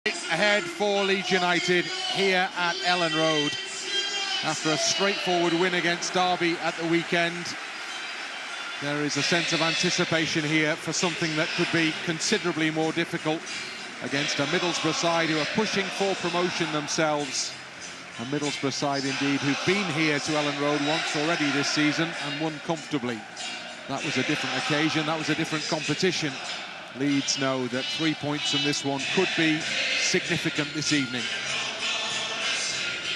Ahead for Leeds United here at Ellen Road after a straightforward win against Derby at the weekend. There is a sense of anticipation here for something that could be considerably more difficult against a Middlesbrough side who are pushing for promotion themselves. A Middlesbrough side indeed who've been here to Ellen Road once already this season and won comfortably. That was a different occasion, that was a different competition. Leeds know that 3 points from this one could be significant this evening.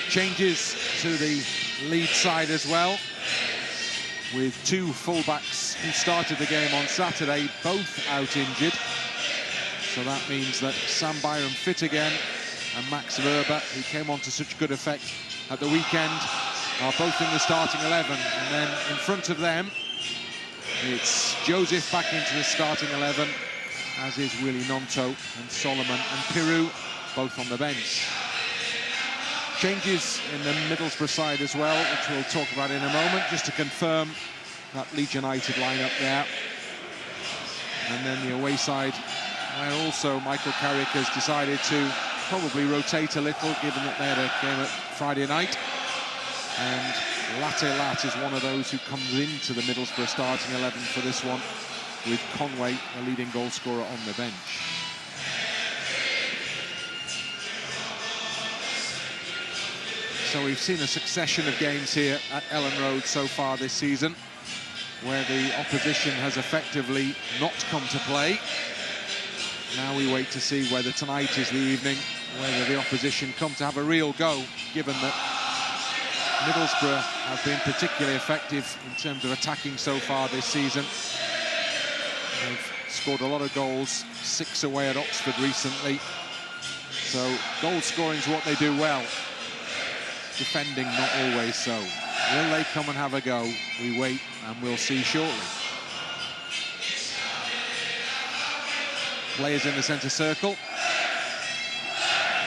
Changes to the Leeds side as well, with two fullbacks who started the game on Saturday, both out injured. So that means that Sam Byram fit again, and Max Wober, who came on to such good effect at the weekend, are both in the starting 11. And then in front of them, it's Joseph back into the starting 11, as is Willie Gnonto and Solomon and Piroe, both on the bench. Changes in the Middlesbrough side as well, which we'll talk about in a moment, just to confirm that Leeds United lineup there. And then the away side, where also Michael Carrick has decided to probably rotate a little, given that they had a game at Friday night. And Latte is one of those who comes into the Middlesbrough starting 11 for this one, with Conway, the leading goal scorer, on the bench. So we've seen a succession of games here at Ellen Road so far this season, where the opposition has effectively not come to play. Now we wait to see whether tonight is the evening, whether the opposition come to have a real go, given that Middlesbrough have been particularly effective in terms of attacking so far this season. They've scored a lot of goals, 6 away at Oxford recently. So goal scoring is what they do well. Defending, not always so. Will they come and have a go? We wait and we'll see shortly. Players in the centre circle.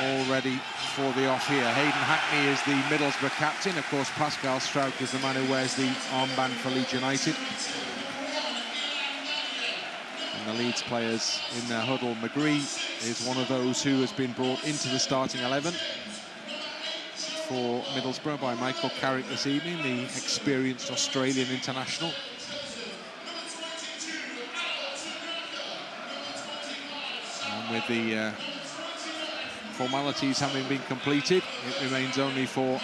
All ready for the off here. Hayden Hackney is the Middlesbrough captain. Of course, Pascal Struijk is the man who wears the armband for Leeds United. And the Leeds players in their huddle. McGree is one of those who has been brought into the starting 11 for Middlesbrough by Michael Carrick this evening, the experienced Australian international. And with the formalities having been completed, it remains only for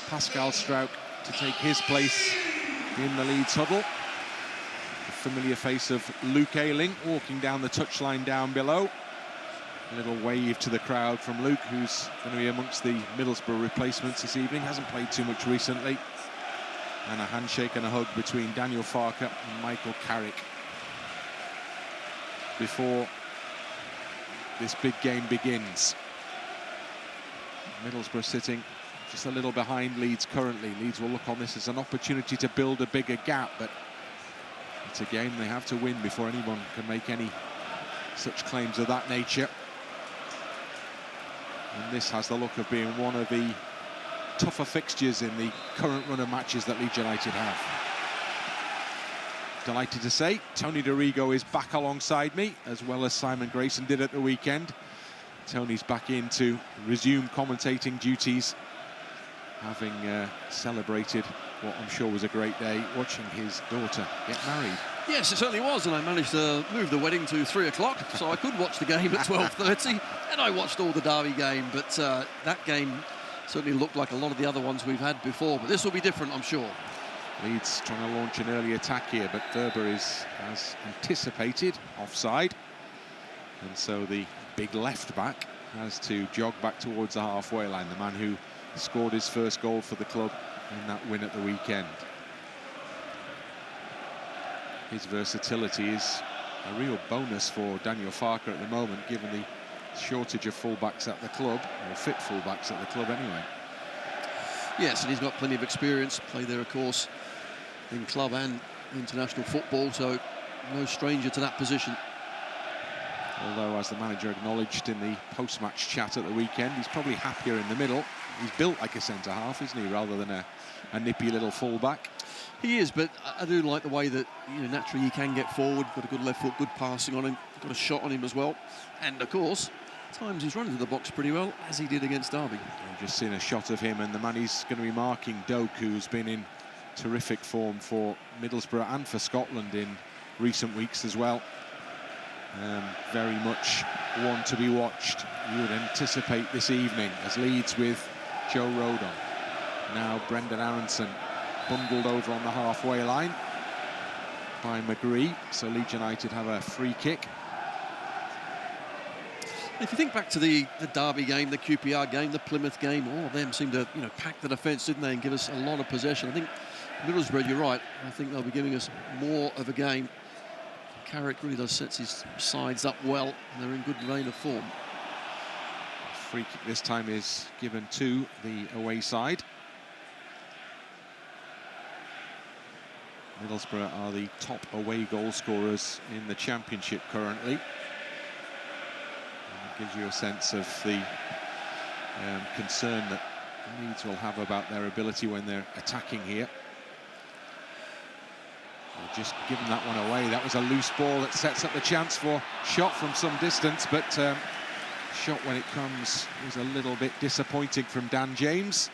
Pascal Struijk to take his place in the Leeds huddle. The familiar face of Luke Ayling walking down the touchline down below. A little wave to the crowd from Luke, who's going to be amongst the Middlesbrough replacements this evening. Hasn't played too much recently. And a handshake and a hug between Daniel Farke and Michael Carrick before this big game begins. Middlesbrough sitting just a little behind Leeds currently. Leeds will look on this as an opportunity to build a bigger gap, but it's a game they have to win before anyone can make any such claims of that nature. And this has the look of being one of the tougher fixtures in the current run of matches that Leeds United have. Delighted to say, Tony Dorigo is back alongside me, as well as Simon Grayson did at the weekend. Tony's back in to resume commentating duties, having celebrated what I'm sure was a great day, watching his daughter get married. Yes, it certainly was, and I managed to move the wedding to 3 o'clock, so I could watch the game at 12:30, and I watched all the Derby game, but that game certainly looked like a lot of the other ones we've had before, but this will be different, I'm sure. Leeds trying to launch an early attack here, but Wober is, as anticipated, offside, and so the big left back has to jog back towards the halfway line, the man who scored his first goal for the club in that win at the weekend. His versatility is a real bonus for Daniel Farke at the moment, given the shortage of fullbacks at the club, or fit fullbacks at the club anyway. Yes, and he's got plenty of experience, played there, of course, in club and international football, so no stranger to that position. Although, as the manager acknowledged in the post-match chat at the weekend, he's probably happier in the middle. He's built like a centre-half, isn't he, rather than a nippy little full-back. He is, but I do like the way that, you know, naturally he can get forward, got a good left foot, good passing on him, got a shot on him as well. And, of course, At times he's running to the box pretty well, as he did against Derby. I've just seen a shot of him, and the man he's going to be marking, Doak, who's been in terrific form for Middlesbrough and for Scotland in recent weeks as well. Very much one to be watched, you would anticipate, this evening, as Leeds with Joe Rodon. Now Brendan Aaronson bundled over on the halfway line by McGree, so Leeds United have a free kick. If you think back to the Derby game, the QPR game, the Plymouth game, all of them seemed to, pack the defence, didn't they, and give us a lot of possession. I think Middlesbrough, you're right, I think they'll be giving us more of a game. Clarke really does set his sides up well, and they're in good vein of form. Free kick this time is given to the away side. Middlesbrough are the top away goal scorers in the Championship currently. And it gives you a sense of the concern that Leeds will have about their ability when they're attacking here. They've just given that one away. That was a loose ball that sets up the chance for shot from some distance, but shot when it comes is a little bit disappointing from Dan James.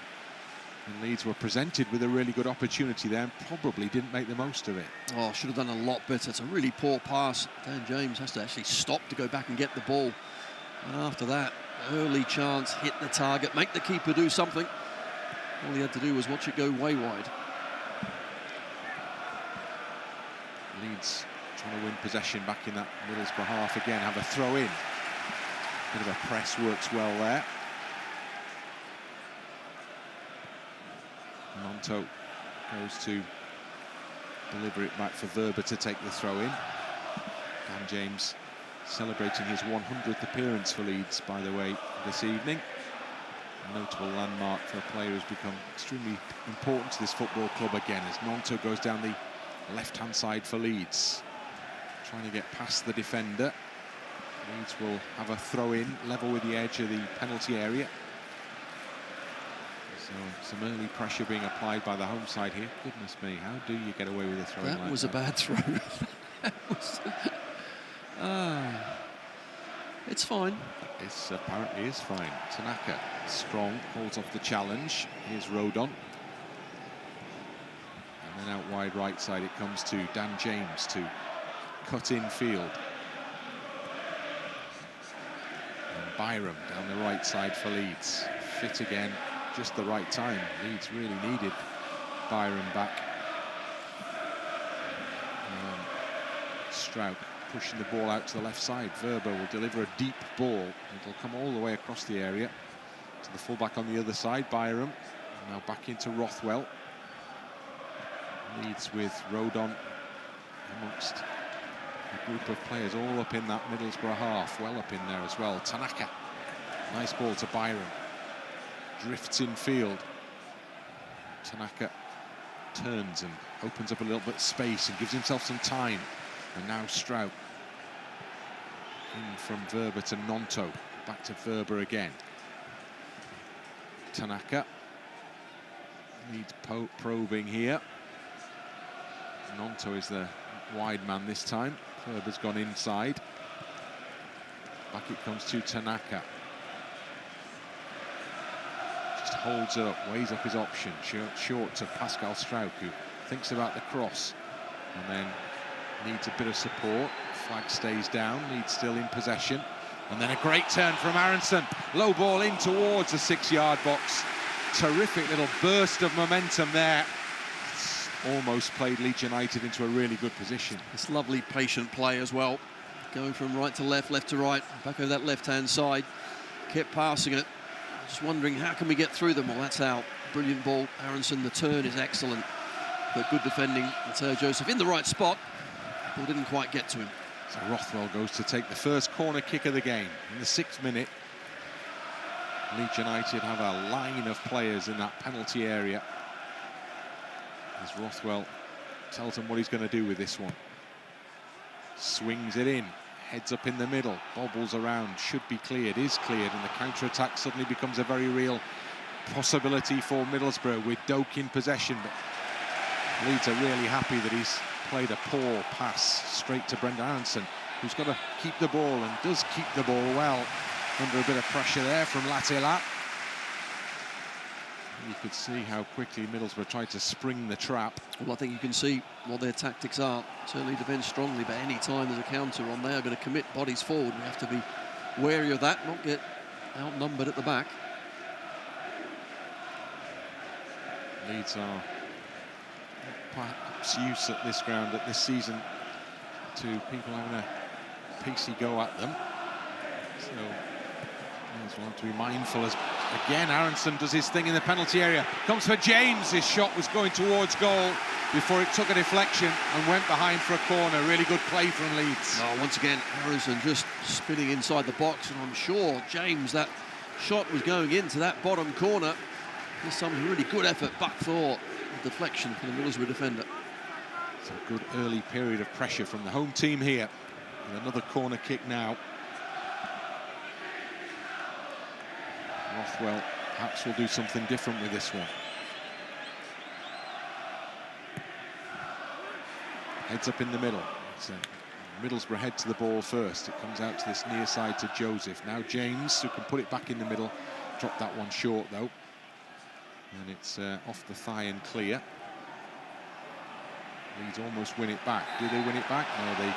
And Leeds were presented with a really good opportunity there and probably didn't make the most of it. Oh, should have done a lot better. It's a really poor pass. Dan James has to actually stop to go back and get the ball. And after that, early chance, hit the target, make the keeper do something. All he had to do was watch it go way wide. Leeds trying to win possession back in that Middlesbrough half again, have a throw in. Bit of a press works well there. Gnonto goes to deliver it back for Wober to take the throw in. Dan James celebrating his 100th appearance for Leeds, by the way, this evening. A notable landmark for a player who's become extremely important to this football club again, as Gnonto goes down the left-hand side for Leeds, trying to get past the defender. Leeds will have a throw-in, level with the edge of the penalty area. So some early pressure being applied by the home side here. Goodness me, how do you get away with a throw-in like that? That was a bad throw. It's fine. It apparently is fine. Tanaka, strong, holds off the challenge. Here's Rodon. And then out wide right side it comes to Dan James to cut in field. And Byram down the right side for Leeds. Fit again, just the right time. Leeds really needed Byram back. Struijk pushing the ball out to the left side. Wober will deliver a deep ball. It'll come all the way across the area to the fullback on the other side, Byram. Now back into Rothwell. Leeds with Rodon amongst a group of players all up in that Middlesbrough half, well up in there as well. Tanaka, nice ball to Byram. Drifts in field. Tanaka turns and opens up a little bit of space and gives himself some time. And now Struijk. In from Wober to Gnonto. Back to Wober again. Tanaka. Needs probing here. Gnonto is the wide man this time. Wober's gone inside. Back it comes to Tanaka. Just holds it up, weighs up his option. Short to Pascal Struijk, who thinks about the cross. And then needs a bit of support. Flag stays down. Leeds still in possession. And then a great turn from Aaronson. Low ball in towards the 6-yard box. Terrific little burst of momentum there. It's almost played Leeds United into a really good position. This lovely patient play as well. Going from right to left, left to right, back over that left-hand side. Kept passing it. Just wondering, how can we get through them? Well, that's out. Brilliant ball. Aaronson, the turn is excellent. But good defending. Matteo Joseph in the right spot. Ball didn't quite get to him. So Rothwell goes to take the first corner kick of the game. In the 6th minute, Leeds United have a line of players in that penalty area. As Rothwell tells them what he's going to do with this one. Swings it in, heads up in the middle, bobbles around, should be cleared, is cleared, and the counter-attack suddenly becomes a very real possibility for Middlesbrough with Doak in possession. But Leeds are really happy that he's played a poor pass straight to Brendan Aaronson, who's got to keep the ball and does keep the ball well. under a bit of pressure there from Latte. You could see how quickly Middlesbrough tried to spring the trap. Well, I think you can see what their tactics are. Certainly defend strongly, but any time there's a counter on, they are going to commit bodies forward. We have to be wary of that, not get outnumbered at the back. Leeds are perhaps used at this ground at this season to people having a pacey go at them. So Leeds will have to be mindful as again Aaronson does his thing in the penalty area. Comes for James. His shot was going towards goal before it took a deflection and went behind for a corner. Really good play from Leeds. Oh, once again, Aaronson just spinning inside the box, and I'm sure James, that shot was going into that bottom corner. There's some really good effort, but for a deflection for the Middlesbrough defender. It's a good early period of pressure from the home team here. And another corner kick now. Rothwell perhaps will do something different with this one. Heads up in the middle. So Middlesbrough head to the ball first. It comes out to this near side to Joseph. Now James, who can put it back in the middle. Dropped that one short though. And it's off the thigh and clear. Leeds almost win it back. Do they win it back? No, they...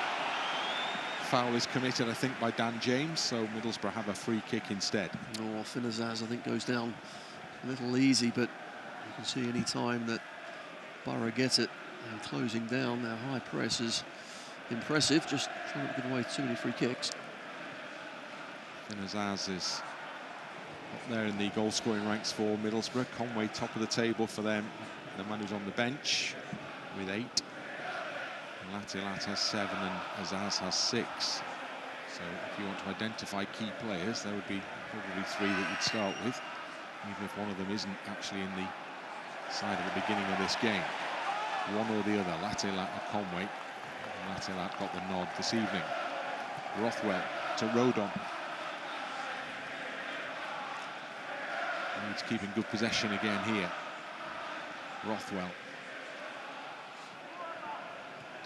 Foul is committed, I think, by Dan James, so Middlesbrough have a free kick instead. Oh, Azaz, I think, goes down a little easy, but you can see any time that Boro gets it, and closing down, their high press is impressive, just trying not to give away too many free kicks. Azaz is up there in the goal-scoring ranks for Middlesbrough. Conway top of the table for them, the man who's on the bench with 8. Latte has 7 and Azaz has 6. So if you want to identify key players, there would be probably 3 that you'd start with, even if one of them isn't actually in the side at the beginning of this game. One or the other, Latte or Conway. Latte got the nod this evening. Rothwell to Rodon. He's keeping good possession again here. Rothwell.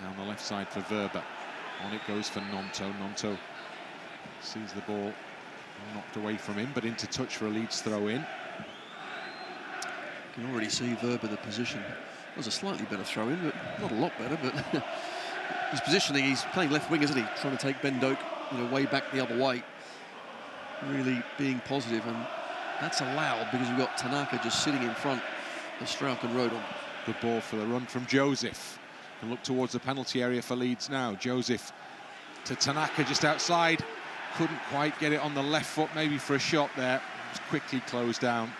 Down the left side for Wober. On it goes for Gnonto. Gnonto sees the ball knocked away from him, but into touch for a Leeds throw-in. You can already see Wober, the position. It was a slightly better throw-in, but not a lot better. But his positioning, he's playing left wing, isn't he? Trying to take Ben Doak, way back the other way. Really being positive, and that's allowed because we've got Tanaka just sitting in front of Struijk and Rodon. Good ball for the run from Joseph. And look towards the penalty area for Leeds now. Joseph to Tanaka just outside. Couldn't quite get it on the left foot, maybe for a shot there. It was quickly closed down,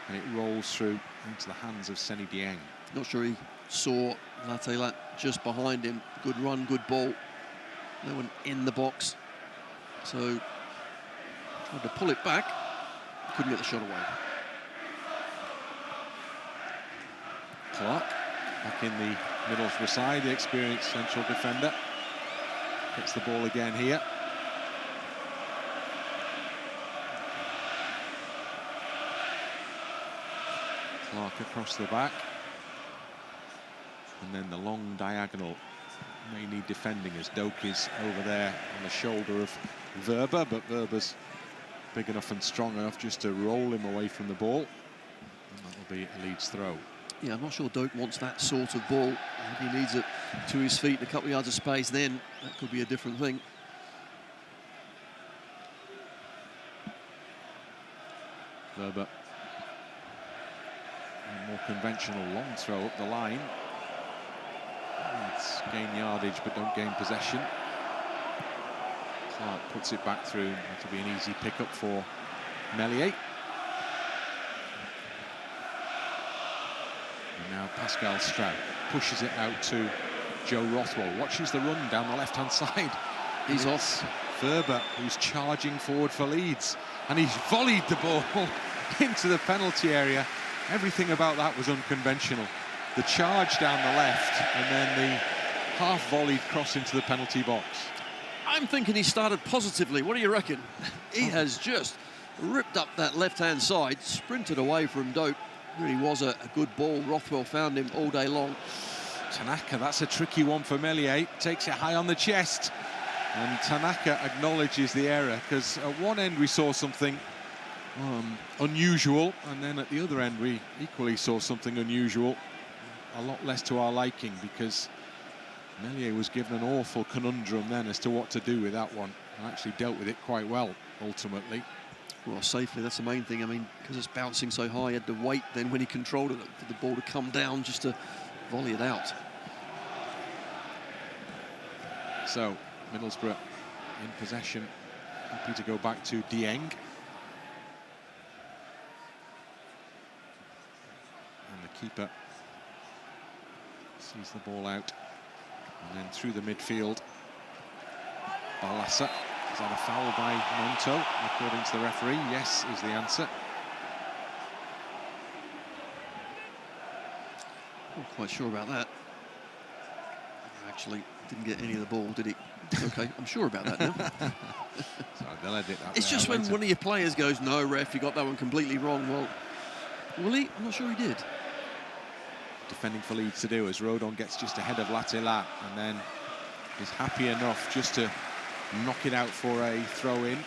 and it rolls through into the hands of Dieng. Not sure he saw Latte just behind him. Good run, good ball. No one in the box. So tried to pull it back. Couldn't get the shot away. Clarke back in the Middlesbrough side, the experienced central defender. Gets the ball again here. Clarke across the back. And then the long diagonal may need defending as Doak is over there on the shoulder of Wober, but Wober's big enough and strong enough just to roll him away from the ball. And that'll be a Leeds throw. Yeah, I'm not sure Doak wants that sort of ball. If he needs it to his feet, a couple of yards of space, then that could be a different thing. Wober. A more conventional long throw up the line. It's gain yardage, but don't gain possession. Clarke puts it back through. That'll be an easy pickup for Meslier. And now Pascal Struijk pushes it out to Joe Rothwell. Watches the run down the left-hand side. He's off. Wober, who's charging forward for Leeds. And he's volleyed the ball into the penalty area. Everything about that was unconventional. The charge down the left, and then the half-volleyed cross into the penalty box. I'm thinking he started positively. What do you reckon? He has just ripped up that left-hand side, sprinted away from Doak. Really was a good ball. Rothwell found him all day long. Tanaka, that's a tricky one for Meslier. Takes it high on the chest. And Tanaka acknowledges the error, because at one end we saw something unusual, and then at the other end we equally saw something unusual, a lot less to our liking, because Meslier was given an awful conundrum then as to what to do with that one, and actually dealt with it quite well ultimately. Well, safely, that's the main thing. I mean, because it's bouncing so high, he had to wait then when he controlled it for the ball to come down just to volley it out. So Middlesbrough in possession, happy to go back to Dieng. And the keeper sees the ball out. And then through the midfield, Barlaser. Is that a foul by Gnonto, according to the referee? Yes, is the answer. Not quite sure about that. Actually, didn't get any of the ball, did he? Okay, I'm sure about that now. Sorry, they'll edit that. It's just when later. one of your players goes, no, ref, you got that one completely wrong. Well, will he? I'm not sure he did. Defending for Leeds to do as Rodon gets just ahead of Latte, and then is happy enough just to knock it out for a throw-in.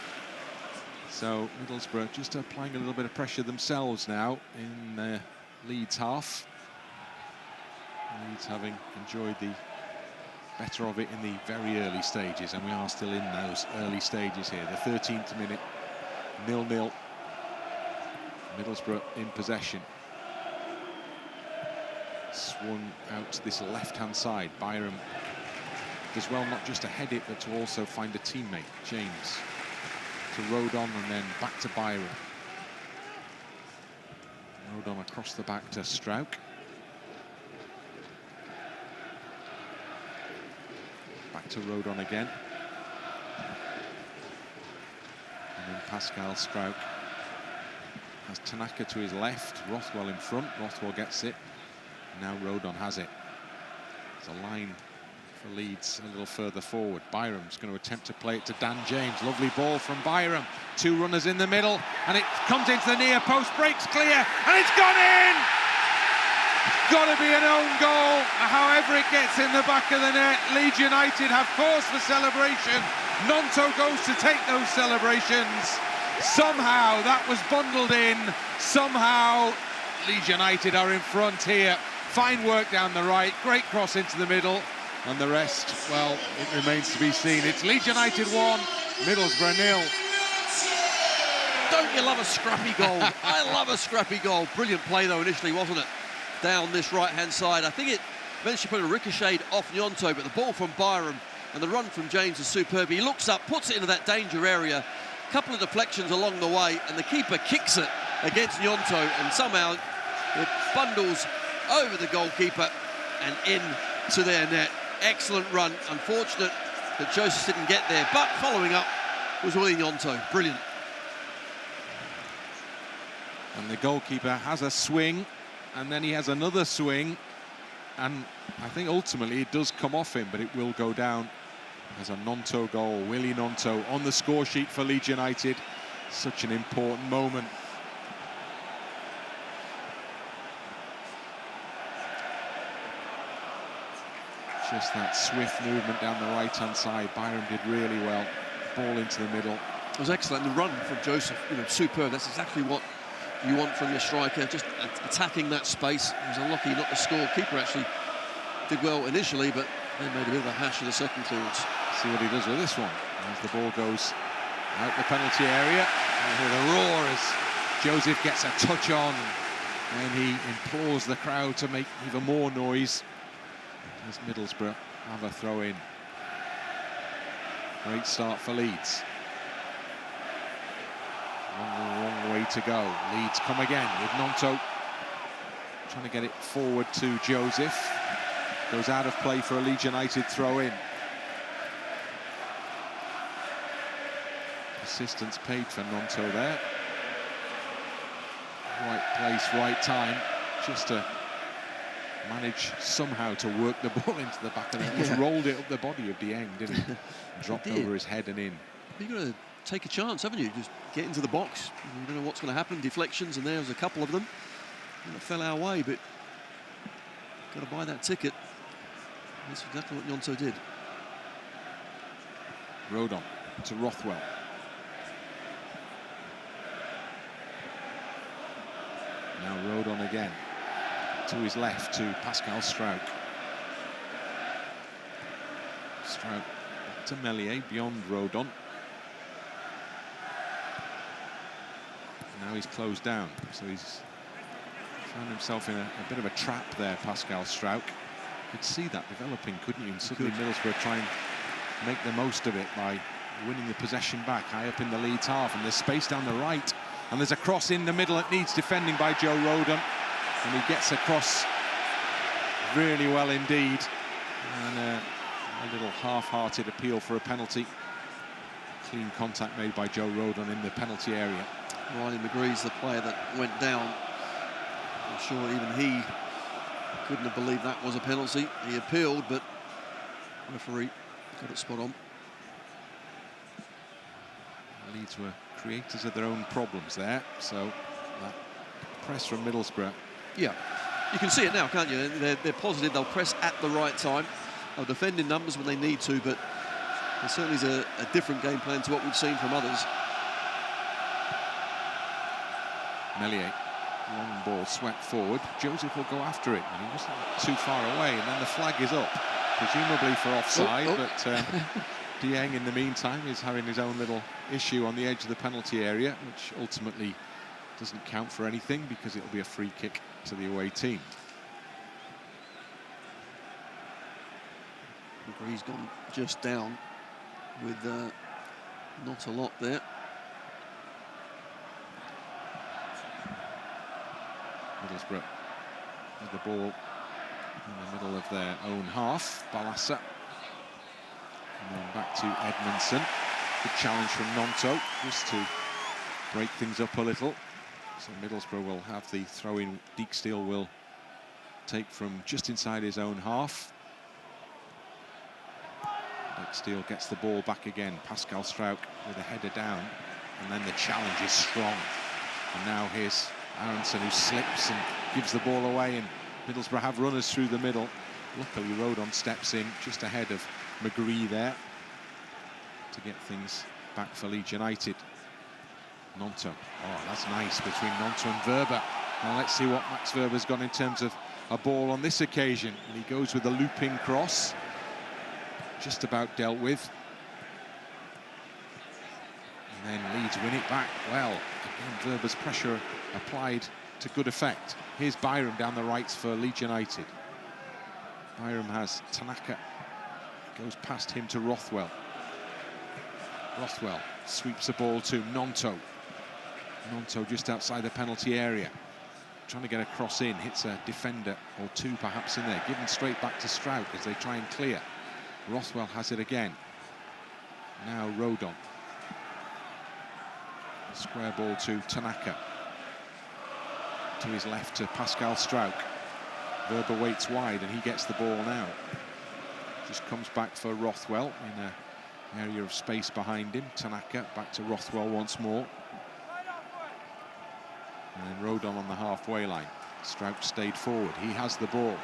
So Middlesbrough just applying a little bit of pressure themselves now in the Leeds half. Leeds having enjoyed the better of it in the very early stages, and we are still in those early stages here. The 13th minute, 0-0. Middlesbrough in possession. Swung out to this left-hand side. Byram does well not just to head it, but to also find a teammate, James. To Rodon and then back to Byram. Rodon across the back to Struijk. Back to Rodon again. And then Pascal Struijk has Tanaka to his left, Rothwell in front. Rothwell gets it. Now Rodon has it. There's a line for Leeds a little further forward. Byram's going to attempt to play it to Dan James. Lovely ball from Byram. Two runners in the middle, and it comes into the near post, breaks clear, and it's gone in! It's got to be an own goal. However it gets in the back of the net, Leeds United have cause for celebration. Gnonto goes to take those celebrations. Somehow that was bundled in. Somehow Leeds United are in front here. Fine work down the right, great cross into the middle. And the rest, well, it remains to be seen. It's Leeds United 1, Middlesbrough 0. Don't you love a scrappy goal? I love a scrappy goal. Brilliant play, though, initially, wasn't it? Down this right-hand side. I think it eventually put a ricochet off Gnonto, but the ball from Byram and the run from James is superb. He looks up, puts it into that danger area. A couple of deflections along the way, and the keeper kicks it against Gnonto, and somehow it bundles over the goalkeeper and in to their net. Excellent run. Unfortunate that Joseph didn't get there, but following up was Willie Gnonto. Brilliant. And the goalkeeper has a swing, and then he has another swing, and I think ultimately it does come off him, but it will go down as a Gnonto goal. Willie Gnonto on the score sheet for Leeds United. Such an important moment. Just that swift movement down the right-hand side. Byram did really well. Ball into the middle. It was excellent. The run from Joseph, superb. That's exactly what you want from your striker. Just attacking that space. He was unlucky not to score. Keeper actually did well initially, but then made a bit of a hash of the second clearance. See what he does with this one. As the ball goes out the penalty area. And with a roar as Joseph gets a touch on. And he implores the crowd to make even more noise. As Middlesbrough have a throw in. Great start for Leeds. Long way to go. Leeds come again with Gnonto trying to get it forward to Joseph. Goes out of play for a Leeds United throw in. Assistance paid for Gnonto there. Right place, right time. Just to manage somehow to work the ball into the back of the net. Just rolled it up the body of Dieng, didn't he? Dropped over his head and in. You've got to take a chance, haven't you? Just get into the box. You don't know what's going to happen. Deflections, and there's a couple of them. And it fell our way, but got to buy that ticket. That's exactly what Gnonto did. Rodon to Rothwell. Now Rodon again. To his left to Pascal Struijk. Struijk to Meslier beyond Rodon. Now he's closed down, so he's found himself in a bit of a trap there, Pascal Struijk. You could see that developing, couldn't you? And suddenly Middlesbrough try and make the most of it by winning the possession back high up in the Leeds half, and there's space down the right, and there's a cross in the middle. It needs defending by Joe Rodon, and he gets across really well indeed, and a little half-hearted appeal for a penalty. Clean contact made by Joe Rodon in the penalty area. Ryan McGree's the player that went down. I'm sure even he couldn't have believed that was a penalty. He appealed, but the referee got it spot on. Leeds were creators of their own problems there, so that press from Middlesbrough. Yeah, you can see it now, can't you? They're positive, they'll press at the right time. They'll defend in numbers when they need to, but there certainly is a different game plan to what we've seen from others. Meslier, long ball swept forward. Joseph will go after it, and he wasn't too far away, and then the flag is up, presumably for offside, but Dieng in the meantime is having his own little issue on the edge of the penalty area, which ultimately doesn't count for anything because it'll be a free kick to the away team. McGree's gone just down with not a lot there. Middlesbrough with the ball in the middle of their own half. Barlaser. And then back to Edmundson. Good challenge from Gnonto, just to break things up a little. So Middlesbrough will have the throw-in. Dijksteel will take from just inside his own half. Dijksteel gets the ball back again. Pascal Struijk with a header down. And then the challenge is strong. And now here's Aaronson, who slips and gives the ball away, and Middlesbrough have runners through the middle. Luckily, Rodon steps in just ahead of McGree there to get things back for Leeds United. Gnonto. Oh, that's nice between Gnonto and Wober. Now let's see what Max Wöber's got in terms of a ball on this occasion. And he goes with a looping cross. Just about dealt with. And then Leeds win it back. Well, again, Wöber's pressure applied to good effect. Here's Byram down the rights for Leeds United. Byram has Tanaka. Goes past him to Rothwell. Rothwell sweeps the ball to Gnonto. Gnonto just outside the penalty area. Trying to get a cross in. Hits a defender or two perhaps in there. Given straight back to Struijk as they try and clear. Rothwell has it again. Now Rodon. Square ball to Tanaka. To his left to Pascal Struijk. Wober waits wide and he gets the ball now. Just comes back for Rothwell in an area of space behind him. Tanaka back to Rothwell once more. And then Rodon on the halfway line. Struijk stayed forward. He has the ball.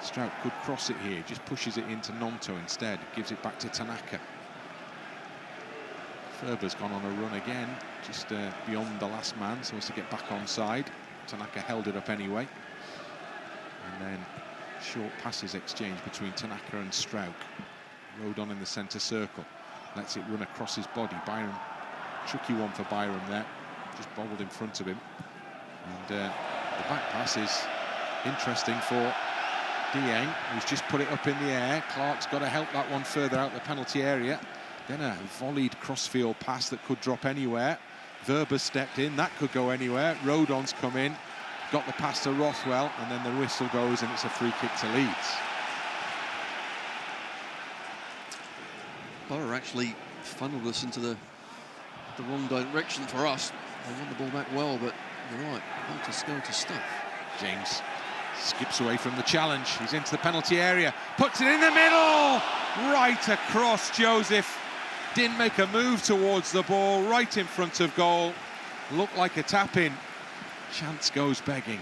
Struijk could cross it here. Just pushes it into Gnonto instead. Gives it back to Tanaka. Ferber's gone on a run again, just beyond the last man, so as to get back onside. Tanaka held it up anyway. And then short passes exchange between Tanaka and Struijk. Rodon in the centre circle. Lets it run across his body. Byram, tricky one for Byram there. Just bobbled in front of him. And the back pass is interesting for Dieng, who's just put it up in the air. Clarke's got to help that one further out the penalty area. Then a volleyed crossfield pass that could drop anywhere. Wober stepped in, that could go anywhere. Rodon's come in, got the pass to Rothwell, and then the whistle goes and it's a free kick to Leeds. Boro actually funneled us into the wrong direction for us. They won the ball back well, but you're right, go to stuff. James skips away from the challenge. He's into the penalty area, puts it in the middle, right across Joseph. Didn't make a move towards the ball, right in front of goal. Looked like a tap-in. Chance goes begging.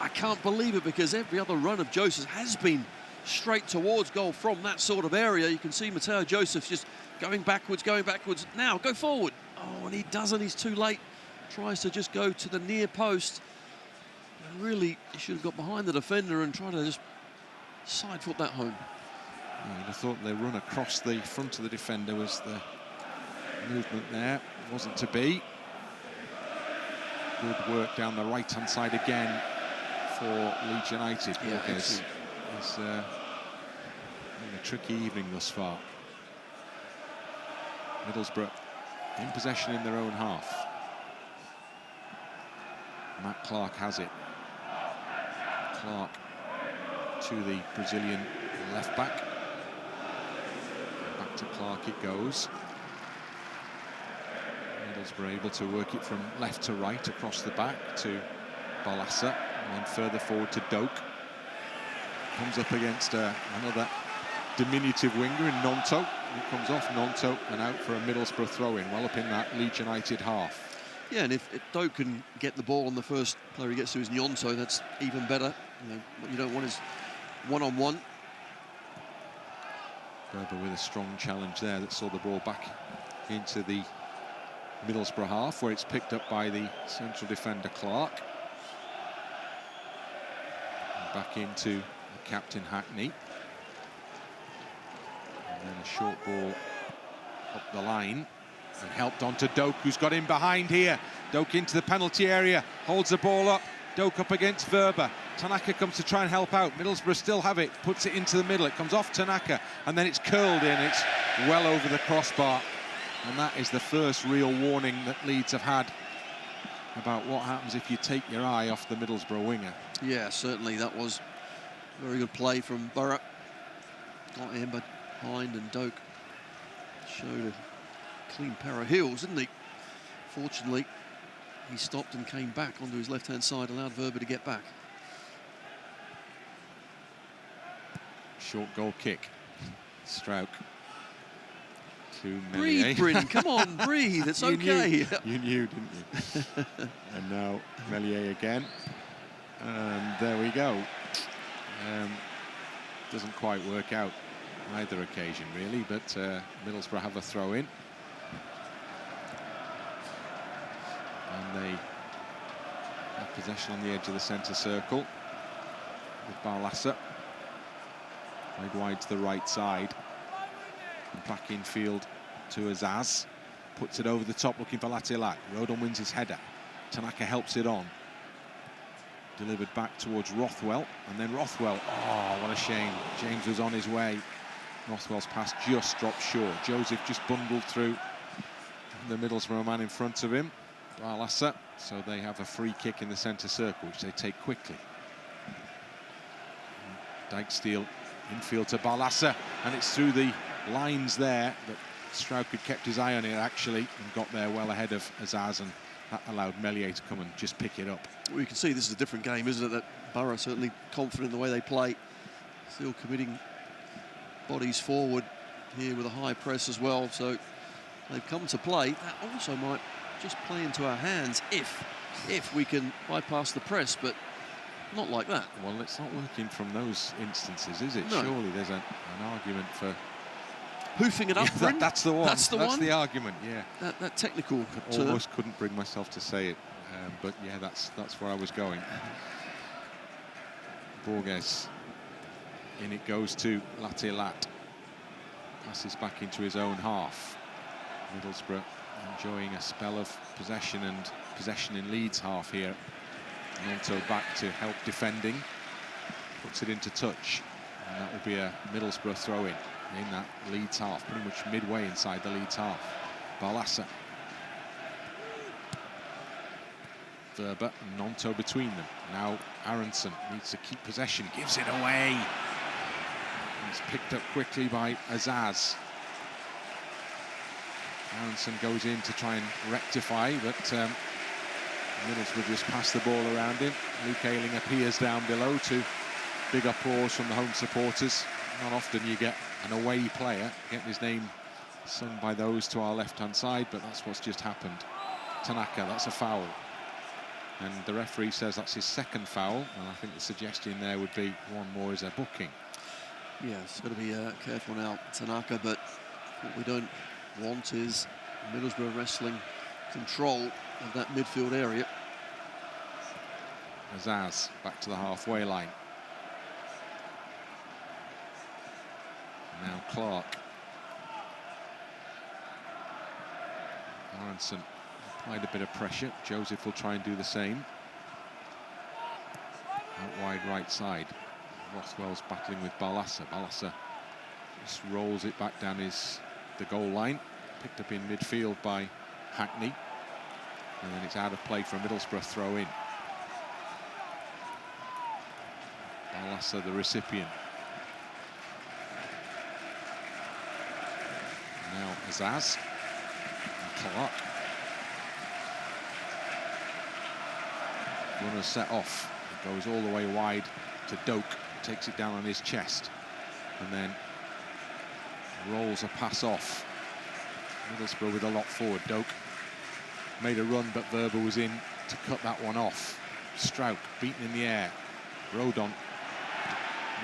I can't believe it, because every other run of Joseph has been straight towards goal from that sort of area. You can see Mateo Joseph just going backwards. Now, go forward. Oh, and he doesn't. He's too late. Tries to just go to the near post. And really, he should have got behind the defender and tried to just side foot that home. Yeah, you'd have thought the run across the front of the defender was the movement there. It wasn't to be. Good work down the right-hand side again for Leeds United. Yeah, Borges is having a tricky evening thus far. Middlesbrough in possession in their own half. Matt Clarke has it. Clarke to the Brazilian left back. Back to Clarke it goes. Middlesbrough able to work it from left to right across the back to Barlaser, and then further forward to Doak. Comes up against another diminutive winger in Gnonto. It comes off Gnonto and out for a Middlesbrough throw-in, well up in that Leeds United half. Yeah, and if Doak can get the ball on the first player he gets to is Gnonto, that's even better. You know, what you don't want is one-on-one. Wober with a strong challenge there that saw the ball back into the Middlesbrough half, where it's picked up by the central defender Clarke. And back into the captain Hackney. And then a short ball up the line and helped on to Doak, who's got in behind here. Doak into the penalty area, holds the ball up. Doak up against Wober. Tanaka comes to try and help out. Middlesbrough still have it, puts it into the middle. It comes off Tanaka, and then it's curled in. It's well over the crossbar. And that is the first real warning that Leeds have had about what happens if you take your eye off the Middlesbrough winger. Yeah, certainly that was a very good play from Boro. Got in behind, and Doak showed a clean pair of heels, didn't he? Fortunately, he stopped and came back onto his left-hand side, allowed Wober to get back. Short goal kick. Struijk to Meslier. Breathe, Bryn. Come on, breathe. It's okay. You knew, didn't you? And now Meslier again. And there we go. Doesn't quite work out either occasion, really, but Middlesbrough have a throw-in. And they have possession on the edge of the centre circle with Barlaser. Played wide to the right side. And back infield to Azaz. Puts it over the top looking for Latte. Rodon wins his header. Tanaka helps it on. Delivered back towards Rothwell. And then Rothwell. Oh, what a shame. James was on his way. Rothwell's pass just dropped short. Joseph just bundled through the Middlesbrough man in front of him. Barlaser. So they have a free kick in the centre circle, which they take quickly. Dijksteel infield to Barlaser, and it's through the lines there that Struijk had kept his eye on it actually and got there well ahead of Azaz, and that allowed Meslier to come and just pick it up. Well, you can see this is a different game, isn't it? That Boro certainly confident in the way they play, still committing bodies forward here with a high press as well. So they've come to play. That also might just play into our hands if we can bypass the press, but not like that. Well, it's not working from those instances, is it? No. Surely there's an argument for hoofing it up. Yeah, that's the one. That's the argument. Yeah. That technical term. Almost couldn't bring myself to say it, but yeah, that's where I was going. Borges. In it goes to Latte. Passes back into his own half. Middlesbrough enjoying a spell of possession in Leeds half here. Gnonto back to help defending. Puts it into touch. And that will be a Middlesbrough throw-in in that Leeds half, pretty much midway inside the Leeds half. Barlaser. Wober and Gnonto between them. Now Aaronson needs to keep possession, gives it away. It's picked up quickly by Azaz. Aaronson goes in to try and rectify, but Middlesbrough just pass the ball around him. Luke Ayling appears down below to big applause from the home supporters. Not often you get an away player getting his name sung by those to our left-hand side, but that's what's just happened. Tanaka, that's a foul. And the referee says that's his second foul, and I think the suggestion there would be one more is a booking. Yeah, it's got to be careful now, Tanaka, but What we don't want is Middlesbrough wrestling control of that midfield area. Azaz back to the halfway line. Now Clarke. Aaronson applied a bit of pressure. Joseph will try and do the same. Out wide right side. Rothwell's battling with Barlaser. Barlaser just rolls it back down the goal line. Picked up in midfield by Hackney. And then it's out of play for a Middlesbrough throw in. Barlaser the recipient. Now Azaz. And Clarke. Runners set off. It goes all the way wide to Doak. Takes it down on his chest. And then rolls a pass off. Middlesbrough with a lot forward. Doak made a run, but Wober was in to cut that one off. Struijk beaten in the air. Rodon,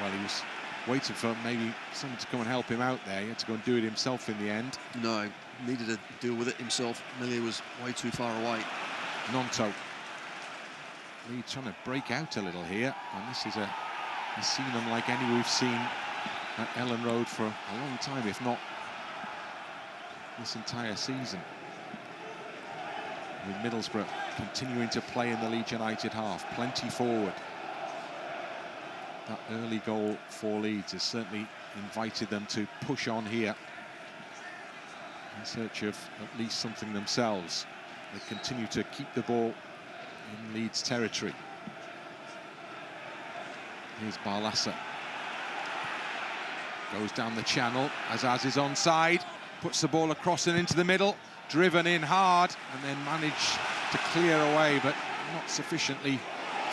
well, he was waiting for maybe someone to come and help him out there. He had to go and do it himself in the end. No, needed to deal with it himself. Meslier was way too far away. Gnonto. Leeds trying to break out a little here, and this is a scene unlike any we've seen at Ellen Road for a long time, if not this entire season. With Middlesbrough continuing to play in the Leeds United half, plenty forward. That early goal for Leeds has certainly invited them to push on here in search of at least something themselves. They continue to keep the ball in Leeds territory. Here's Barlaser. Goes down the channel. Azaz is onside. Puts the ball across and into the middle. Driven in hard and then managed to clear away, but not sufficiently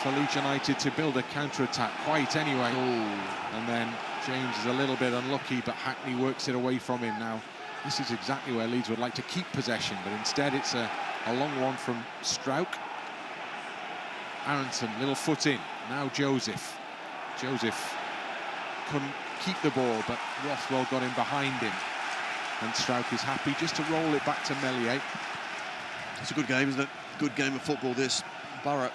for Leeds United to build a counter-attack quite anyway. Ooh. And then James is a little bit unlucky, but Hackney works it away from him. Now, this is exactly where Leeds would like to keep possession, but instead it's a long one from Struijk. Aaronson, little foot in. Now Joseph. Joseph couldn't keep the ball, but Rothwell got in behind him. And Struijk is happy just to roll it back to Meslier. It's a good game, isn't it? Good game of football, this. Boro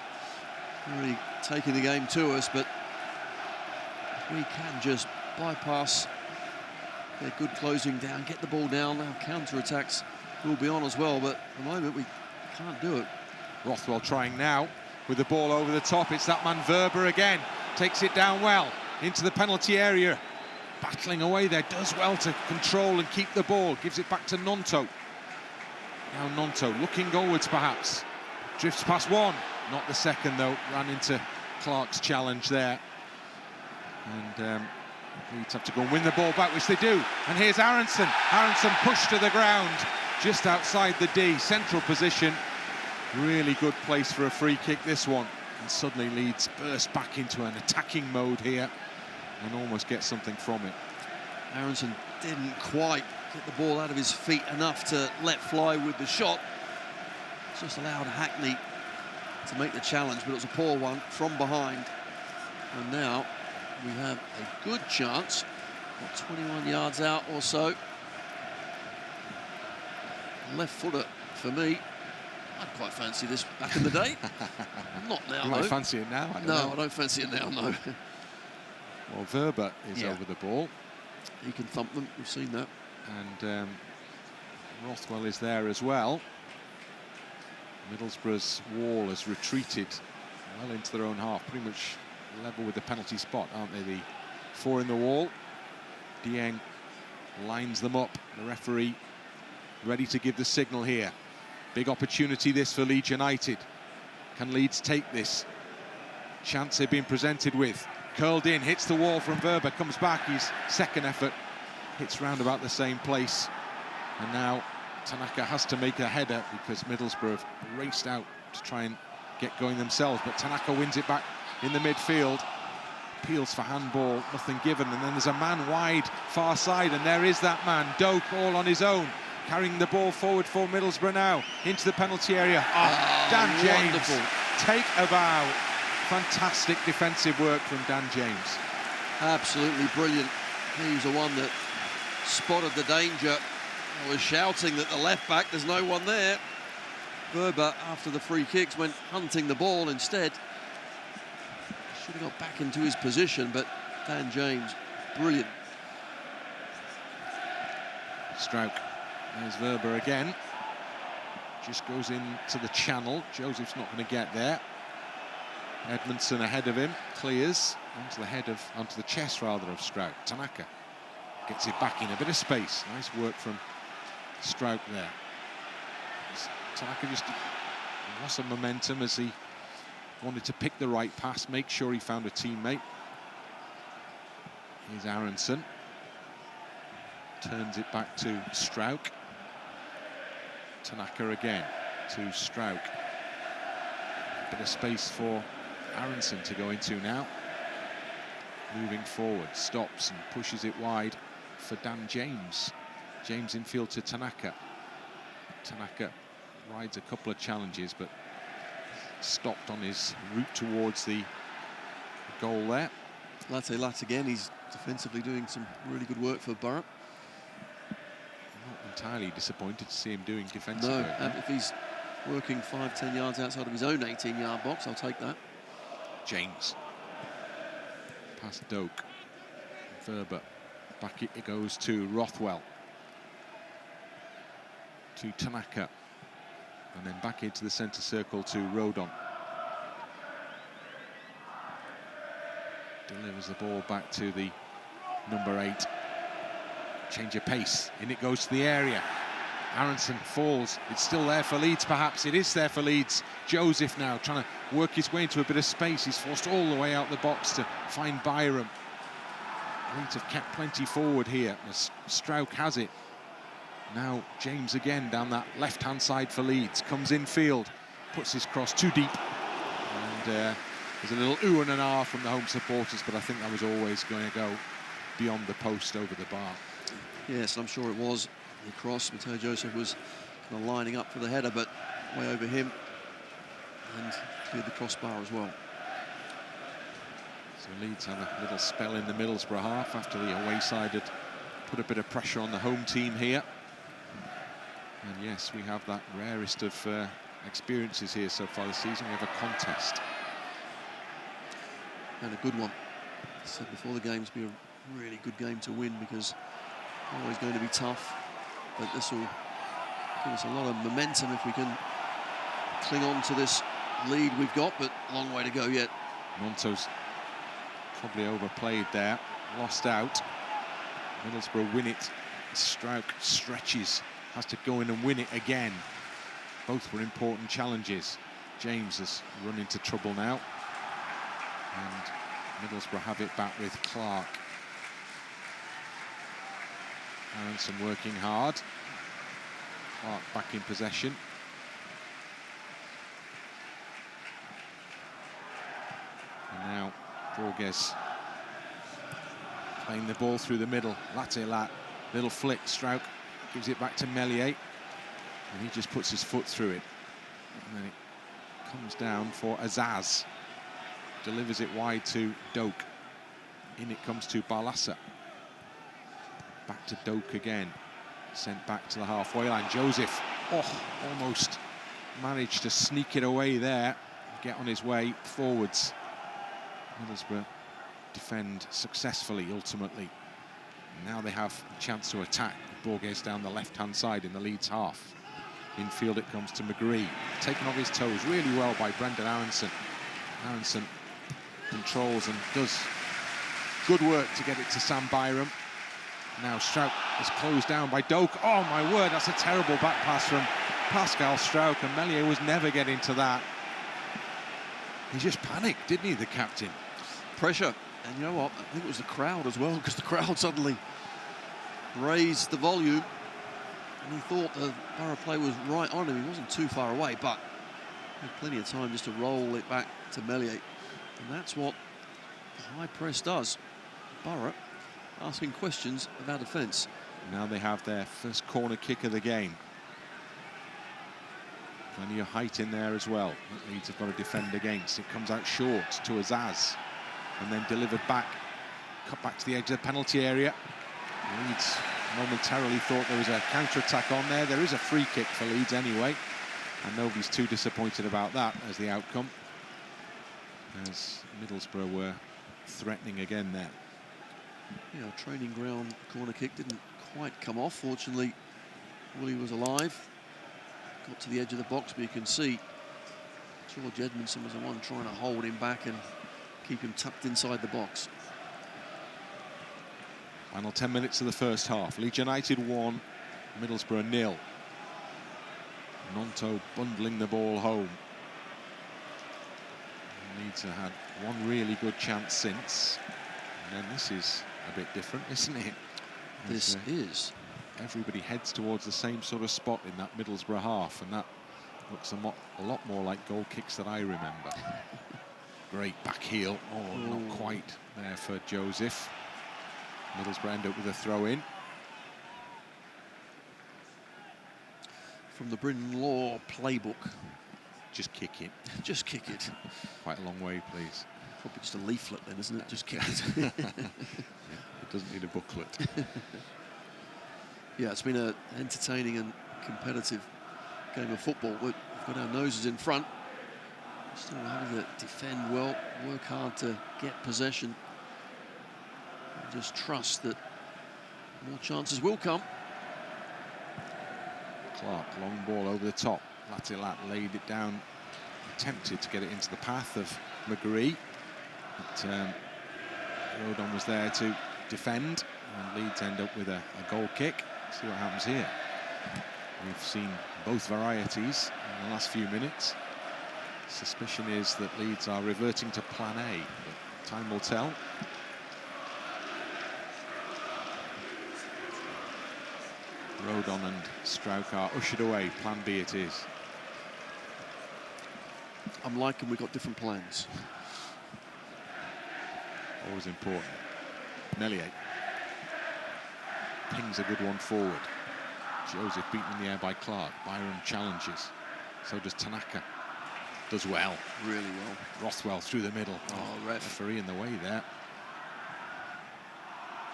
really taking the game to us, but if we can just bypass their good closing down, get the ball down, our counter-attacks will be on as well, but at the moment we can't do it. Rothwell trying now with the ball over the top. It's that man Wober again. Takes it down well into the penalty area. Battling away there, does well to control and keep the ball. Gives it back to Gnonto. Now Gnonto looking goalwards perhaps. Drifts past one. Not the second though. Ran into Clarke's challenge there. And Leeds have to go and win the ball back, which they do. And here's Aaronson. Aaronson pushed to the ground just outside the D. Central position. Really good place for a free kick, this one. And suddenly Leeds burst back into an attacking mode here and almost get something from it. Aaronson didn't quite get the ball out of his feet enough to let fly with the shot. Just allowed Hackney to make the challenge, but it was a poor one from behind. And now we have a good chance, about 21 yards out or so. Left footer for me. I'd quite fancy this back in the day. Not now, You though. might fancy it now? I don't fancy it now, no. Well, Wober is over the ball. He can thump them, we've seen that. And Rothwell is there as well. Middlesbrough's wall has retreated well into their own half, pretty much level with the penalty spot, aren't they? The four in the wall. Dieng lines them up. The referee ready to give the signal here. Big opportunity this for Leeds United. Can Leeds take this chance they've been presented with? Curled in, hits the wall from Wober, comes back. His second effort hits round about the same place. And now Tanaka has to make a header because Middlesbrough have raced out to try and get going themselves. But Tanaka wins it back in the midfield. Appeals for handball, nothing given. And then there's a man wide, far side, and there is that man, Doak, all on his own. Carrying the ball forward for Middlesbrough now, into the penalty area. Dan James, wonderful. Take a bow. Fantastic defensive work from Dan James. Absolutely brilliant. He's the one that spotted the danger I was shouting that the left back, there's no one there. Wober, after the free kicks, went hunting the ball instead. Should have got back into his position, but Dan James, brilliant. Struijk, there's Wober again. Just goes into the channel. Joseph's not going to get there. Edmundson ahead of him, clears onto the chest rather of Struijk. Tanaka gets it back in a bit of space. Nice work from Struijk there. Tanaka just lost some momentum as he wanted to pick the right pass, make sure he found a teammate. Here's Aaronson. Turns it back to Struijk. Tanaka again to Struijk. Bit of space for Aaronson to go into now. Moving forward, stops and pushes it wide for Dan James. James infield to Tanaka. Tanaka rides a couple of challenges, but stopped on his route towards the goal there. Latte again, he's defensively doing some really good work for Byram. Not entirely disappointed to see him doing defensive work. No, if he's working 5-10 yards outside of his own 18-yard box, I'll take that. James. Past Doak. Wober. Back it goes to Rothwell. To Tanaka. And then back into the centre circle to Rodon. Delivers the ball back to the number 8. Change of pace. In it goes to the area. Aaronson falls. It's still there for Leeds, perhaps. It is there for Leeds. Joseph now trying to work his way into a bit of space. He's forced all the way out the box to find Byram. Leeds have kept plenty forward here. Struijk has it. Now James again down that left-hand side for Leeds. Comes infield, puts his cross too deep. And there's a little ooh and an ah from the home supporters, but I think that was always going to go beyond the post over the bar. Yes, I'm sure it was. The cross, Mateo Joseph was kind of lining up for the header, but way over him and cleared the crossbar as well. So Leeds had a little spell in the Middlesbrough half after the away side had put a bit of pressure on the home team here. And yes, we have that rarest of experiences here so far this season. We have a contest. And a good one. I said before the game's be a really good game to win because it's always going to be tough. But this will give us a lot of momentum if we can cling on to this lead we've got, but a long way to go yet. Gnonto's probably overplayed there, lost out. Middlesbrough win it. Struijk stretches, has to go in and win it again. Both were important challenges. James has run into trouble now. And Middlesbrough have it back with Clarke. Aaronson working hard. Clarke back in possession. And now Borges playing the ball through the middle. Latte, little flick. Struijk gives it back to Meslier. And he just puts his foot through it. And then it comes down for Azaz. Delivers it wide to Doak. In it comes to Barlaser. Back to Doak again. Sent back to the halfway line. Joseph, almost managed to sneak it away there. Get on his way forwards. Middlesbrough defend successfully, ultimately. Now they have a chance to attack Borges down the left-hand side in the Leeds half. Infield it comes to McGree. Taken off his toes really well by Brendan Aaronson. Aaronson controls and does good work to get it to Sam Byram. Now Struijk is closed down by Doak. Oh my word, that's a terrible back pass from Pascal Struijk, and Meslier was never getting to that. He just panicked, didn't he, the captain? Pressure, and you know what? I think it was the crowd as well, because the crowd suddenly raised the volume, and he thought the Boro play was right on him. He wasn't too far away, but had plenty of time just to roll it back to Meslier, and that's what the high press does. Boro asking questions of our defence. Now they have their first corner kick of the game. Plenty of height in there as well. Leeds have got to defend against. It comes out short to Azaz, and then delivered back, cut back to the edge of the penalty area. Leeds momentarily thought there was a counter-attack on there. There is a free kick for Leeds anyway, and nobody's too disappointed about that as the outcome, as Middlesbrough were threatening again there. Yeah, training ground corner kick didn't quite come off. Fortunately, Willie was alive. Got to the edge of the box, but you can see George Edmundson was the one trying to hold him back and keep him tucked inside the box. Final 10 minutes of the first half. Leeds United 1, Middlesbrough 0. Gnonto bundling the ball home. Leeds have had one really good chance since. And then this is a bit different, isn't it? This is. Everybody heads towards the same sort of spot in that Middlesbrough half, and that looks a lot more like goal kicks that I remember. Great back heel. Oh, not quite there for Joseph. Middlesbrough end up with a throw-in. From the Bryn Law playbook. Just kick it. Just kick it. Quite a long way, please. Probably just a leaflet then, isn't it? Just kick it. Yeah, it doesn't need a booklet. Yeah, it's been an entertaining and competitive game of football. We've got our noses in front. Still having to defend well, work hard to get possession. And just trust that more chances will come. Clarke, long ball over the top. Latte laid it down, attempted to get it into the path of McGree. But Rodon was there to defend, and Leeds end up with a goal kick. See what happens here. We've seen both varieties in the last few minutes. Suspicion is that Leeds are reverting to plan A, but time will tell. Rodon and Struijk are ushered away. Plan B it is. I'm liking we've got different plans. Always important. Meslier pings a good one forward. Joseph beaten in the air by Clarke. Byram challenges. So does Tanaka. Does well. Really well. Rothwell through the middle. Oh, referee in the way there.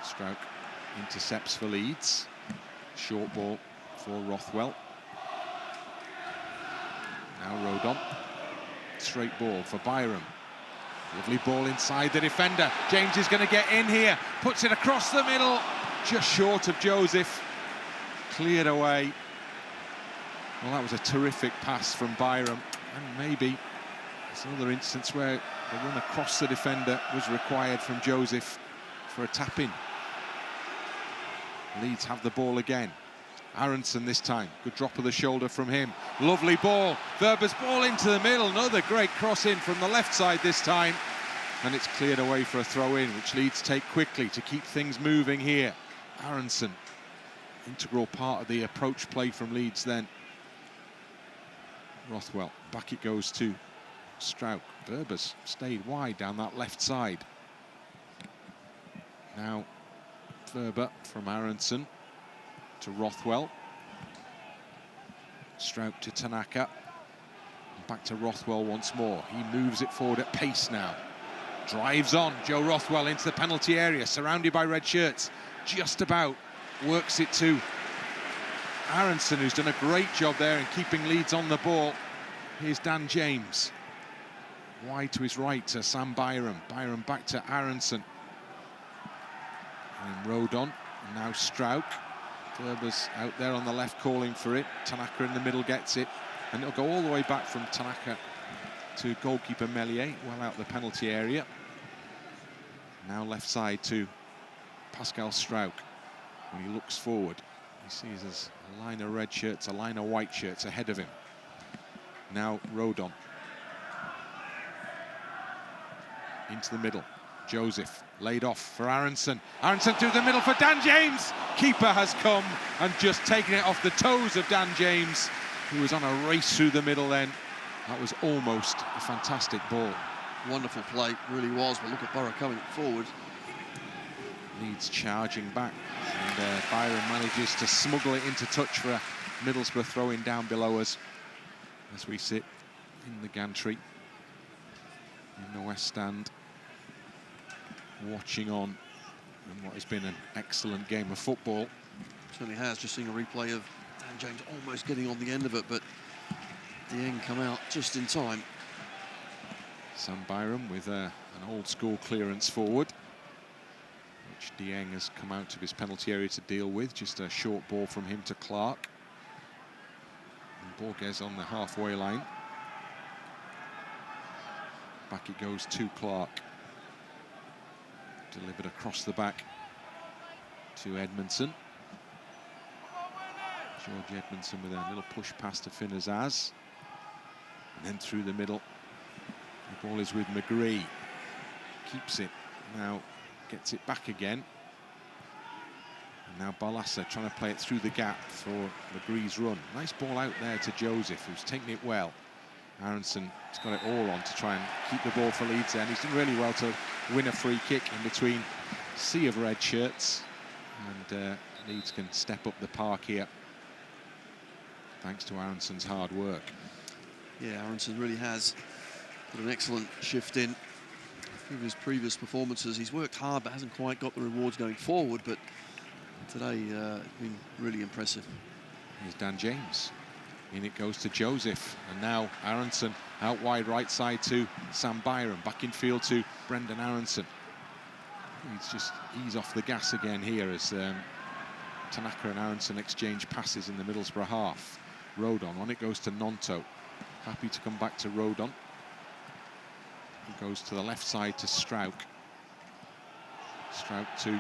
Struijk intercepts for Leeds. Short ball for Rothwell. Now Rodon. Straight ball for Byram. Lovely ball inside the defender. James is going to get in here. Puts it across the middle. Just short of Joseph. Cleared away. Well, that was a terrific pass from Byram. And maybe it's another instance where the run across the defender was required from Joseph for a tap-in. Leeds have the ball again. Aaronson this time. Good drop of the shoulder from him. Lovely ball. Weber's ball into the middle. Another great cross in from the left side this time. And it's cleared away for a throw-in, which Leeds take quickly to keep things moving here. Aaronson, integral part of the approach play from Leeds then. Rothwell, back it goes to Struijk. Weber's stayed wide down that left side. Now Weber from Aaronson to Rothwell. Struijk to Tanaka. And back to Rothwell once more. He moves it forward at pace now. Drives on, Joe Rothwell into the penalty area, surrounded by red shirts. Just about works it to Aaronson, who's done a great job there in keeping Leeds on the ball. Here's Dan James. Wide to his right to Sam Byram. Byram back to Aaronson. And Rodon, and now Struijk. Weber's out there on the left calling for it. Tanaka in the middle gets it. And it'll go all the way back from Tanaka to goalkeeper Meslier, well out the penalty area. Now left side to Pascal Struijk. When he looks forward, he sees there's a line of red shirts, a line of white shirts ahead of him. Now Rodon. Into the middle. Joseph laid off for Aaronson. Aaronson through the middle for Dan James. Keeper has come and just taken it off the toes of Dan James, who was on a race through the middle then. That was almost a fantastic ball. Wonderful play, really was, but look at Boro coming forward. Leeds charging back, and Byram manages to smuggle it into touch for a Middlesbrough throw-in down below us as we sit in the gantry in the West Stand, watching on in what has been an excellent game of football. Certainly has. Just seeing a replay of Dan James almost getting on the end of it, but Dieng come out just in time. Sam Byram with an old-school clearance forward, which Dieng has come out of his penalty area to deal with. Just a short ball from him to Clarke. And Borges on the halfway line. Back it goes to Clarke. Delivered across the back to Edmundson. George Edmundson with a little push pass to Finn Azaz. And then through the middle. The ball is with McGree. Keeps it. Now gets it back again. And now Barlaser trying to play it through the gap for McGree's run. Nice ball out there to Joseph, who's taken it well. Aaronson has got it all on to try and keep the ball for Leeds then. He's done really well to win a free kick in between a sea of red shirts. And Leeds can step up the park here, thanks to Aaronson's hard work. Yeah, Aaronson really has put an excellent shift in. Through his previous performances, he's worked hard but hasn't quite got the rewards going forward, but today it's been really impressive. Here's Dan James. In it goes to Joseph, and now Aaronson out wide right side to Sam Byram, back in field to Brendan Aaronson. He's just ease off the gas again here as Tanaka and Aaronson exchange passes in the Middlesbrough half. Rodon, on it goes to Gnonto. Happy to come back to Rodon. He goes to the left side to Struijk. Struijk to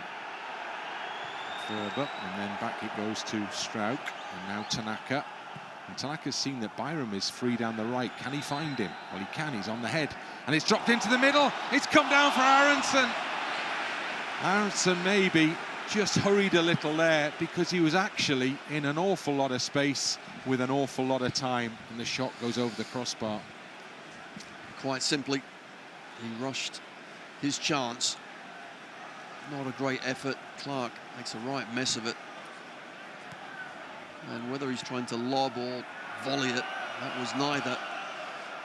Wober, and then back it goes to Struijk, and now Tanaka. And Tanaka's seen that Byram is free down the right. Can he find him? Well, he can. He's on the head. And it's dropped into the middle. It's come down for Aaronson. Aaronson maybe just hurried a little there because he was actually in an awful lot of space with an awful lot of time. And the shot goes over the crossbar. Quite simply, he rushed his chance. Not a great effort. Clarke makes a right mess of it. And whether he's trying to lob or volley it, that was neither.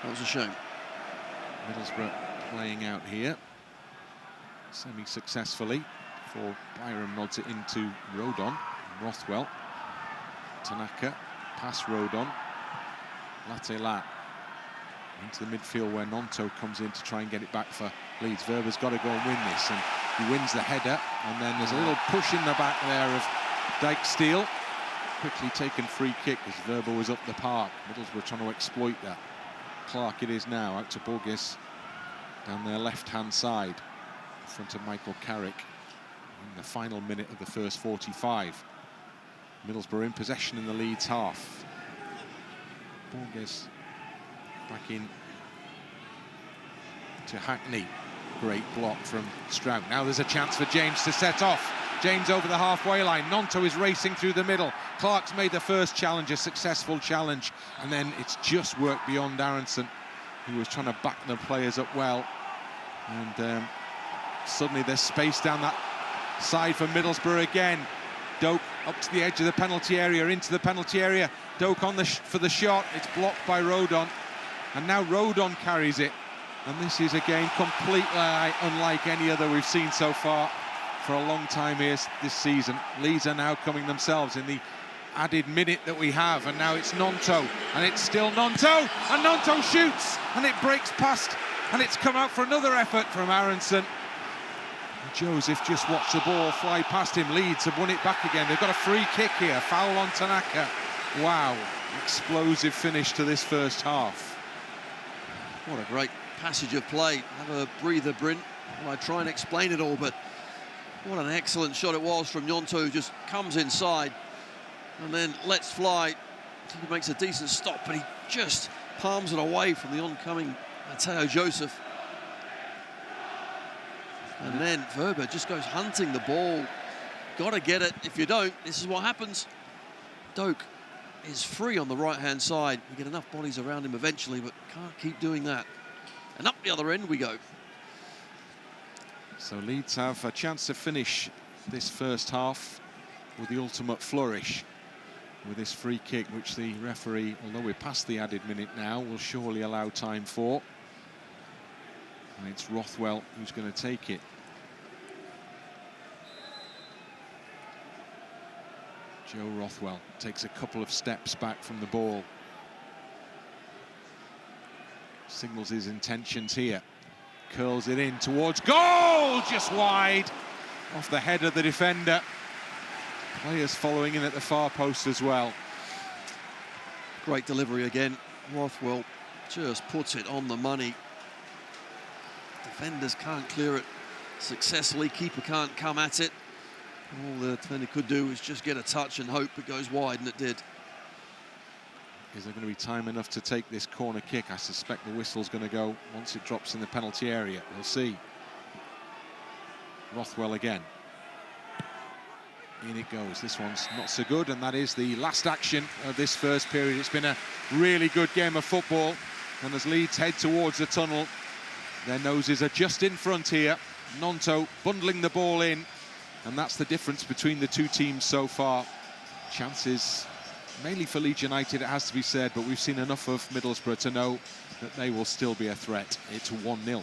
That was a shame. Middlesbrough playing out here semi-successfully. For Byram nods it into Rodon. Rothwell. Tanaka. Past Rodon. Latte into the midfield where Gnonto comes in to try and get it back for Leeds. Wöber's got to go and win this, and he wins the header. And then there's a little push in the back there of Dijksteel. Quickly taken free kick as Wober was up the park. Middlesbrough trying to exploit that. Clarke it is now, out to Borges down their left-hand side, in front of Michael Carrick in the final minute of the first 45. Middlesbrough in possession in the Leeds half. Borges back in to Hackney. Great block from Struijk. Now there's a chance for James to set off. James over the halfway line. Gnonto is racing through the middle. Clarke's made the first challenge, a successful challenge, and then it's just worked beyond Aaronson, who was trying to back the players up well. And suddenly there's space down that side for Middlesbrough again. Doak up to the edge of the penalty area, into the penalty area. Doak on for the shot. It's blocked by Rodon, and now Rodon carries it. And this is a game completely unlike any other we've seen so far for a long time here this season. Leeds are now coming themselves in the added minute that we have, and now it's Gnonto, and it's still Gnonto, and Gnonto shoots, and it breaks past, and it's come out for another effort from Aaronson. And Joseph just watched the ball fly past him. Leeds have won it back again. They've got a free kick here, foul on Tanaka. Wow, explosive finish to this first half. What a great passage of play. Have a breather, Bryn, while I try and explain it all, but what an excellent shot it was from Gnonto, who just comes inside and then lets fly. I think he makes a decent stop, but he just palms it away from the oncoming Matteo Joseph. And then Wober just goes hunting the ball. Got to get it. If you don't, this is what happens. Doak is free on the right-hand side. You get enough bodies around him eventually, but can't keep doing that. And up the other end we go. So Leeds have a chance to finish this first half with the ultimate flourish with this free kick, which the referee, although we're past the added minute now, will surely allow time for. And it's Rothwell who's going to take it. Joe Rothwell takes a couple of steps back from the ball. Signals his intentions here. Curls it in towards goal, just wide. Off the head of the defender. Players following in at the far post as well. Great delivery again. Rothwell just puts it on the money. Defenders can't clear it successfully. Keeper can't come at it. All the defender could do was just get a touch and hope it goes wide, and it did. Is there going to be time enough to take this corner kick? I suspect the whistle's going to go once it drops in the penalty area. We'll see. Rothwell again. In it goes. This one's not so good, and that is the last action of this first period. It's been a really good game of football, and as Leeds head towards the tunnel, their noses are just in front here. Gnonto bundling the ball in, and that's the difference between the two teams so far. Chances mainly for Leeds United, it has to be said, but we've seen enough of Middlesbrough to know that they will still be a threat. It's 1-0.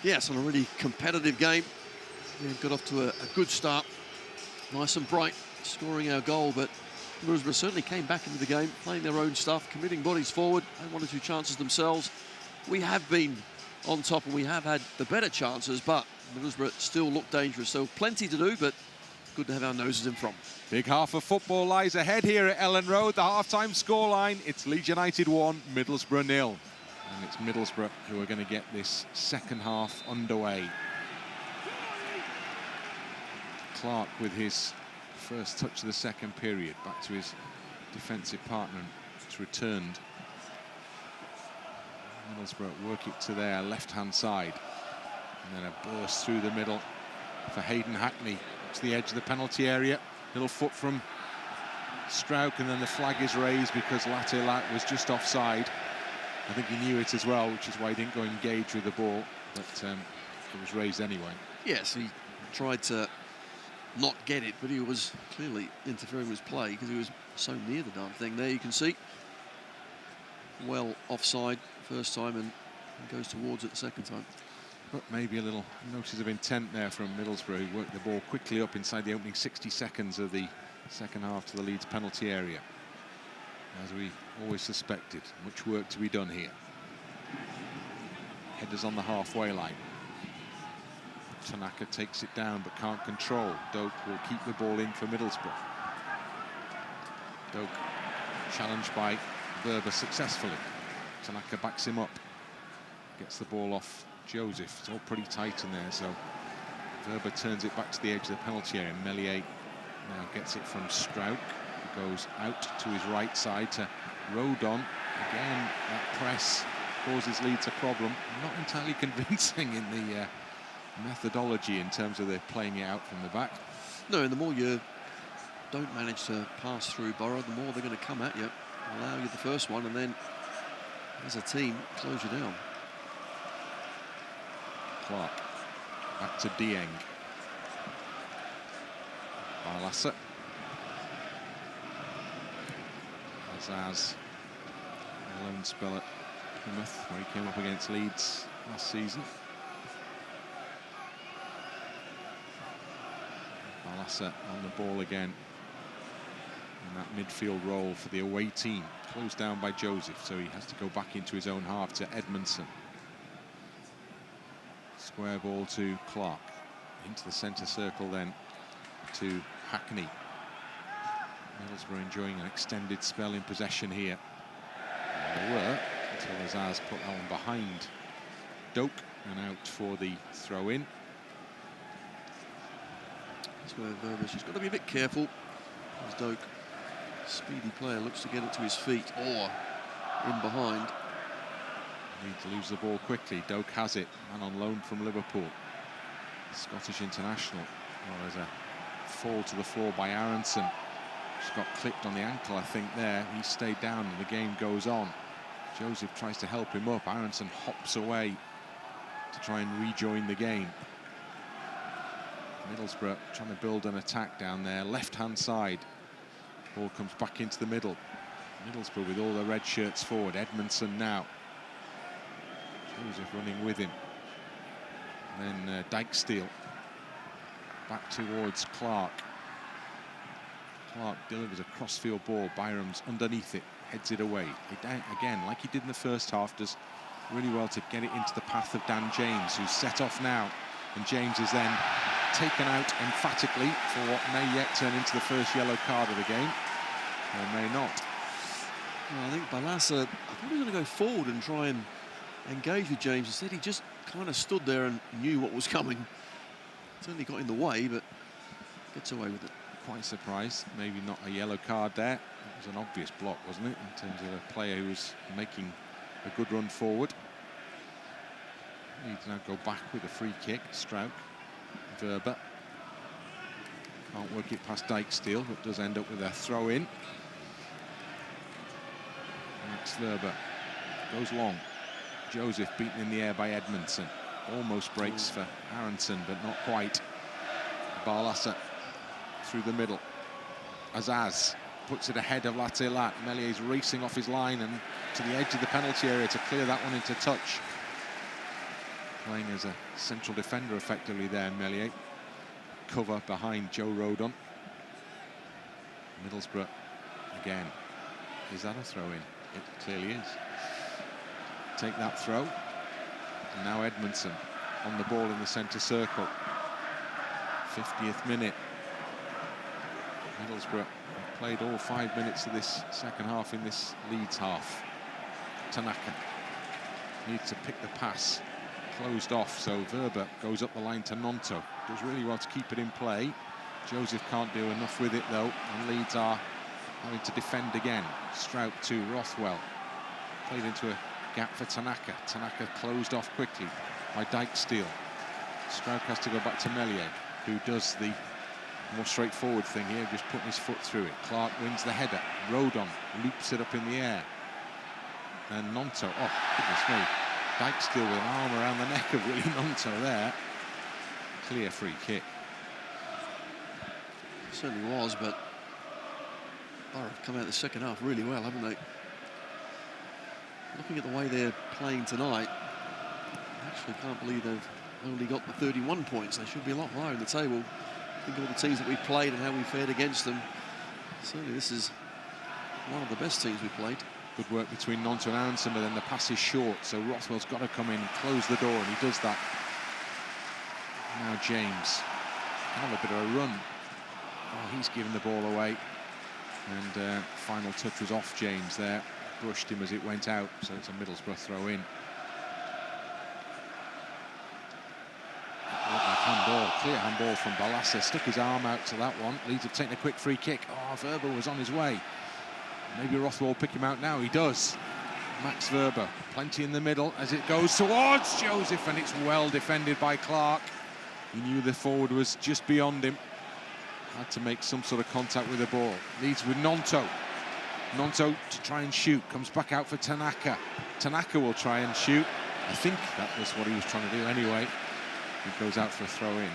Yes, on a really competitive game. We got off to a good start. Nice and bright, scoring our goal, but Middlesbrough certainly came back into the game, playing their own stuff, committing bodies forward, had 1 or 2 chances themselves. We have been on top and we have had the better chances, but Middlesbrough still look dangerous. So plenty to do, but good to have our noses in front. Big half of football lies ahead here at Ellen Road. The half-time scoreline, it's Leeds United 1, Middlesbrough 0. And it's Middlesbrough who are going to get this second half underway. Clarke with his first touch of the second period, back to his defensive partner. It's returned. Middlesbrough work it to their left-hand side. And then a burst through the middle for Hayden Hackney to the edge of the penalty area. Little foot from Struijk, and then the flag is raised because Latte was just offside. I think he knew it as well, which is why he didn't go engage with the ball, but it was raised anyway. Yes, he tried to not get it, but he was clearly interfering with his play because he was so near the darn thing. There you can see, well offside first time and goes towards it the second time. But maybe a little notice of intent there from Middlesbrough, who worked the ball quickly up inside the opening 60 seconds of the second half to the Leeds penalty area. As we always suspected, much work to be done here. Headers on the halfway line. Tanaka takes it down but can't control. Doak will keep the ball in for Middlesbrough. Doak challenged by Wober successfully. Tanaka backs him up. Gets the ball off Joseph. It's all pretty tight in there, so Wober turns it back to the edge of the penalty area. Meslier now gets it from Struijk, who goes out to his right side to Rodon. Again, that press causes Leeds a problem. Not entirely convincing in the methodology in terms of their playing it out from the back. No, and the more you don't manage to pass through Boro, the more they're going to come at you, allow you the first one, and then as a team close you down. Clarke back to Dieng. Barlaser. Azaz, a lone spell at Plymouth, where he came up against Leeds last season. Barlaser on the ball again in that midfield role for the away team. Closed down by Joseph, so he has to go back into his own half to Edmundson. Square ball to Clarke. Into the centre circle then to Hackney. Middlesbrough enjoying an extended spell in possession here. And they were, until Azaz put that one behind Doak and out for the throw-in. That's where Burgess has got to be a bit careful. As Doak, speedy player, looks to get it to his feet or in behind. Need to lose the ball quickly. Doak has it, and on loan from Liverpool. Scottish international. Well, there's a fall to the floor by Aaronson. Just got clipped on the ankle, I think, there. He stayed down and the game goes on. Joseph tries to help him up. Aaronson hops away to try and rejoin the game. Middlesbrough trying to build an attack down there. Left-hand side. Ball comes back into the middle. Middlesbrough with all the red shirts forward. Edmundson now. Joseph running with him. And then Dijksteel back towards Clarke. Clarke delivers a crossfield ball. Byram's underneath it, heads it away. Again, like he did in the first half, does really well to get it into the path of Dan James, who's set off now. And James is then taken out emphatically for what may yet turn into the first yellow card of the game, or may not. Well, I think Barlaser, I thought he was going to go forward and try and engage with James. Instead, he just kind of stood there and knew what was coming. Certainly got in the way, but gets away with it. Quite surprised, maybe not a yellow card there. It was an obvious block, wasn't it, in terms of a player who was making a good run forward. Leeds now go back with a free kick. Struijk, Wober. Can't work it past Dijksteel, but does end up with a throw-in. Wober goes long. Joseph beaten in the air by Edmundson. Almost breaks for Aaronson, but not quite. Barlaser through the middle. Azaz puts it ahead of Latte. Meslier's racing off his line and to the edge of the penalty area to clear that one into touch. Playing as a central defender effectively there, Meslier. Cover behind Joe Rodon. Middlesbrough again. Is that a throw-in? It clearly is. Take that throw. And now Edmundson on the ball in the centre circle. 50th minute. Middlesbrough played all 5 minutes of this second half in this Leeds half. Tanaka needs to pick the pass. Closed off, so Wober goes up the line to Gnonto. Does really well to keep it in play. Joseph can't do enough with it though, and Leeds are having to defend again. Struijk to Rothwell. Played into a gap for Tanaka. Tanaka closed off quickly by Dijksteel. Struijk has to go back to Meslier, who does the more straightforward thing here, just putting his foot through it. Clarke wins the header. Rodon loops it up in the air. And Gnonto, oh, goodness me. Dijksteel with an arm around the neck of Willie Gnonto there. Clear free kick. Certainly was, but Boro have come out the second half really well, haven't they? Looking at the way they're playing tonight, I actually can't believe they've only got the 31 points. They should be a lot higher in the table. Think of all the teams that we've played and how we fared against them. Certainly this is one of the best teams we've played. Good work between Gnonto and Aaronson, but then the pass is short, so Rothwell's got to come in, close the door, and he does that. Now James, kind of a bit of a run. Oh, he's given the ball away, and final touch was off James there. Brushed him as it went out, so it's a Middlesbrough throw-in. Handball, clear handball from Barlaser. Stuck his arm out to that one. Leeds have taken a quick free kick. Oh, Wober was on his way. Maybe Rothwell will pick him out now. He does. Max Wober, plenty in the middle as it goes towards Joseph, and it's well defended by Clarke. He knew the forward was just beyond him. Had to make some sort of contact with the ball. Leeds with Gnonto. Gnonto to try and shoot. Comes back out for Tanaka. Tanaka will try and shoot. I think that was what he was trying to do anyway. He goes out for a throw-in.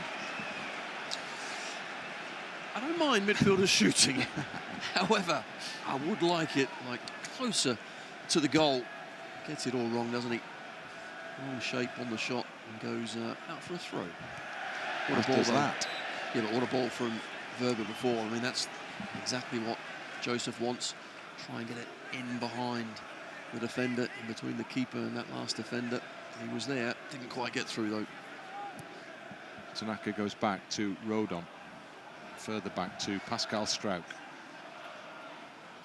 I don't mind midfielders shooting. However, I would like it closer to the goal. Gets it all wrong, doesn't he? Wrong shape on the shot and goes out for a throw. What a ball does that? Yeah, but what a ball from Wober before. I mean, that's exactly what Joseph wants. Try and get it in behind the defender, in between the keeper and that last defender. He was there, didn't quite get through though. Tanaka goes back to Rodon. Further back to Pascal Struijk.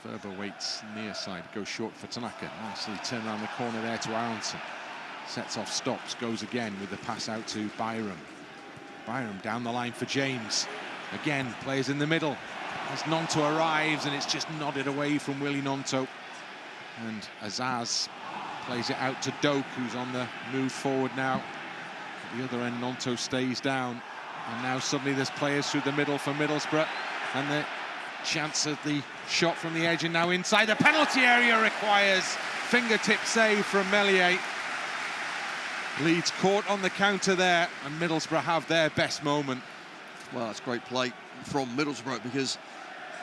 Wober waits near side, goes short for Tanaka. Nicely turn around the corner there to Aaronson. Sets off, stops, goes again with the pass out to Byram. Byram down the line for James. Again, plays in the middle. As Gnonto arrives, and it's just nodded away from Willie Gnonto. And Azaz plays it out to Doak, who's on the move forward now. At the other end, Gnonto stays down. And now suddenly there's players through the middle for Middlesbrough. And the chance of the shot from the edge, and now inside the penalty area requires fingertip save from Meslier. Leeds caught on the counter there, and Middlesbrough have their best moment. Well, that's great play from Middlesbrough, because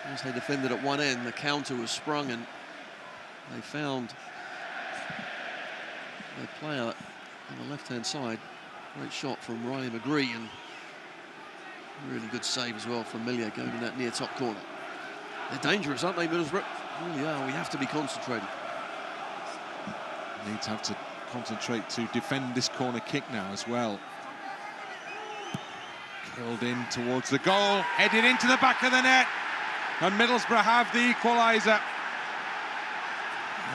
as they defended at one end, the counter was sprung, and they found their player on the left-hand side. Great shot from Ryan McGree, and really good save as well from Meslier going in that near top corner. They're dangerous, aren't they, Middlesbrough? Really are. We have to be concentrated. Leeds have to concentrate to defend this corner kick now as well. Killed in towards the goal, headed into the back of the net, and Middlesbrough have the equaliser.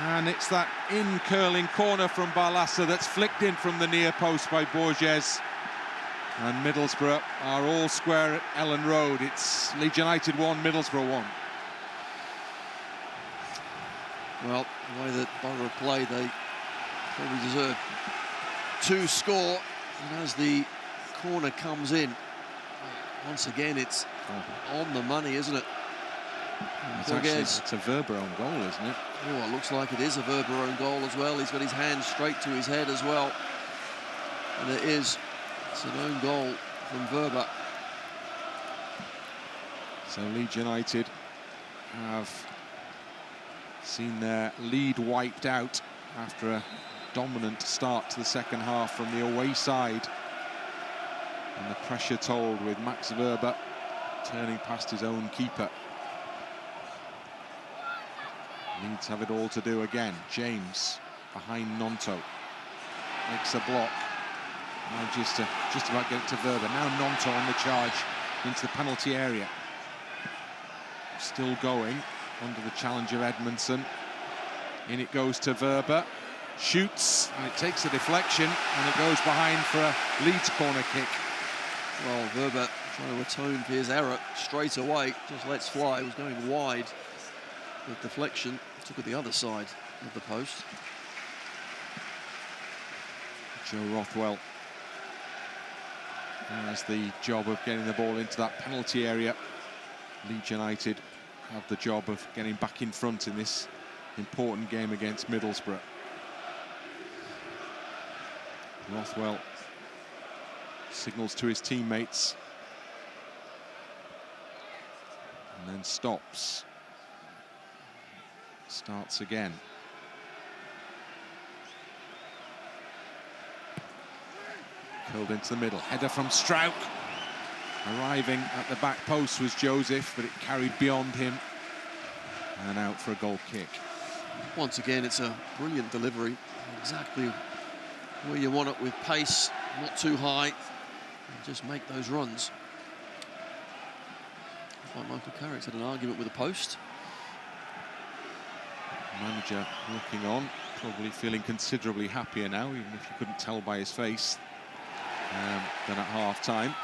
And it's that in-curling corner from Barlaser that's flicked in from the near post by Borges. And Middlesbrough are all square at Ellen Road. It's Leeds United 1, Middlesbrough 1. Well, the way that Boro play, they probably deserve to score. And as the corner comes in, once again, it's on the money, isn't it? It's a Wober own goal, isn't it? Oh, it looks like it is a Wober own goal as well. He's got his hand straight to his head as well. And it's an own goal from Wober. So Leeds United have seen their lead wiped out after a dominant start to the second half from the away side. And the pressure told with Max Wober turning past his own keeper. Leeds have it all to do again. James behind Gnonto. Makes a block. Manages to just about get it to Wober. Now Gnonto on the charge into the penalty area. Still going under the challenge of Edmundson. In it goes to Wober. Shoots, and it takes a deflection, and it goes behind for a Leeds corner kick. Well, Wober trying to atone for his error straight away. Just lets fly. It was going wide. The deflection took it the other side of the post. Joe Rothwell has the job of getting the ball into that penalty area. Leeds United have the job of getting back in front in this important game against Middlesbrough. Rothwell signals to his teammates and then stops. Starts again. Curled into the middle. Header from Struijk. Arriving at the back post was Joseph, but it carried beyond him and out for a goal kick. Once again, it's a brilliant delivery. Exactly where you want it, with pace, not too high, and just make those runs. Like Michael Carrick's had an argument with the post. Manager looking on, probably feeling considerably happier now, even if you couldn't tell by his face, than at half-time.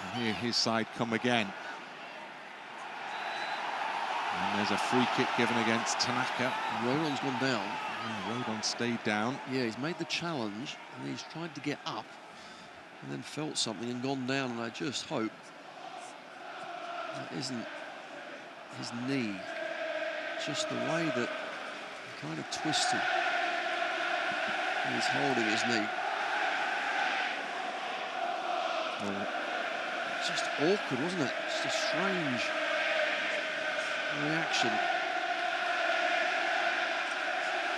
And here his side come again. And there's a free kick given against Tanaka. Rodon's gone down. And Rodon stayed down. Yeah, he's made the challenge, and he's tried to get up, and then felt something and gone down, and I just hope that isn't his knee. Just the way that he kind of twisted. And he's holding his knee. Oh. Just awkward, wasn't it? Just a strange reaction.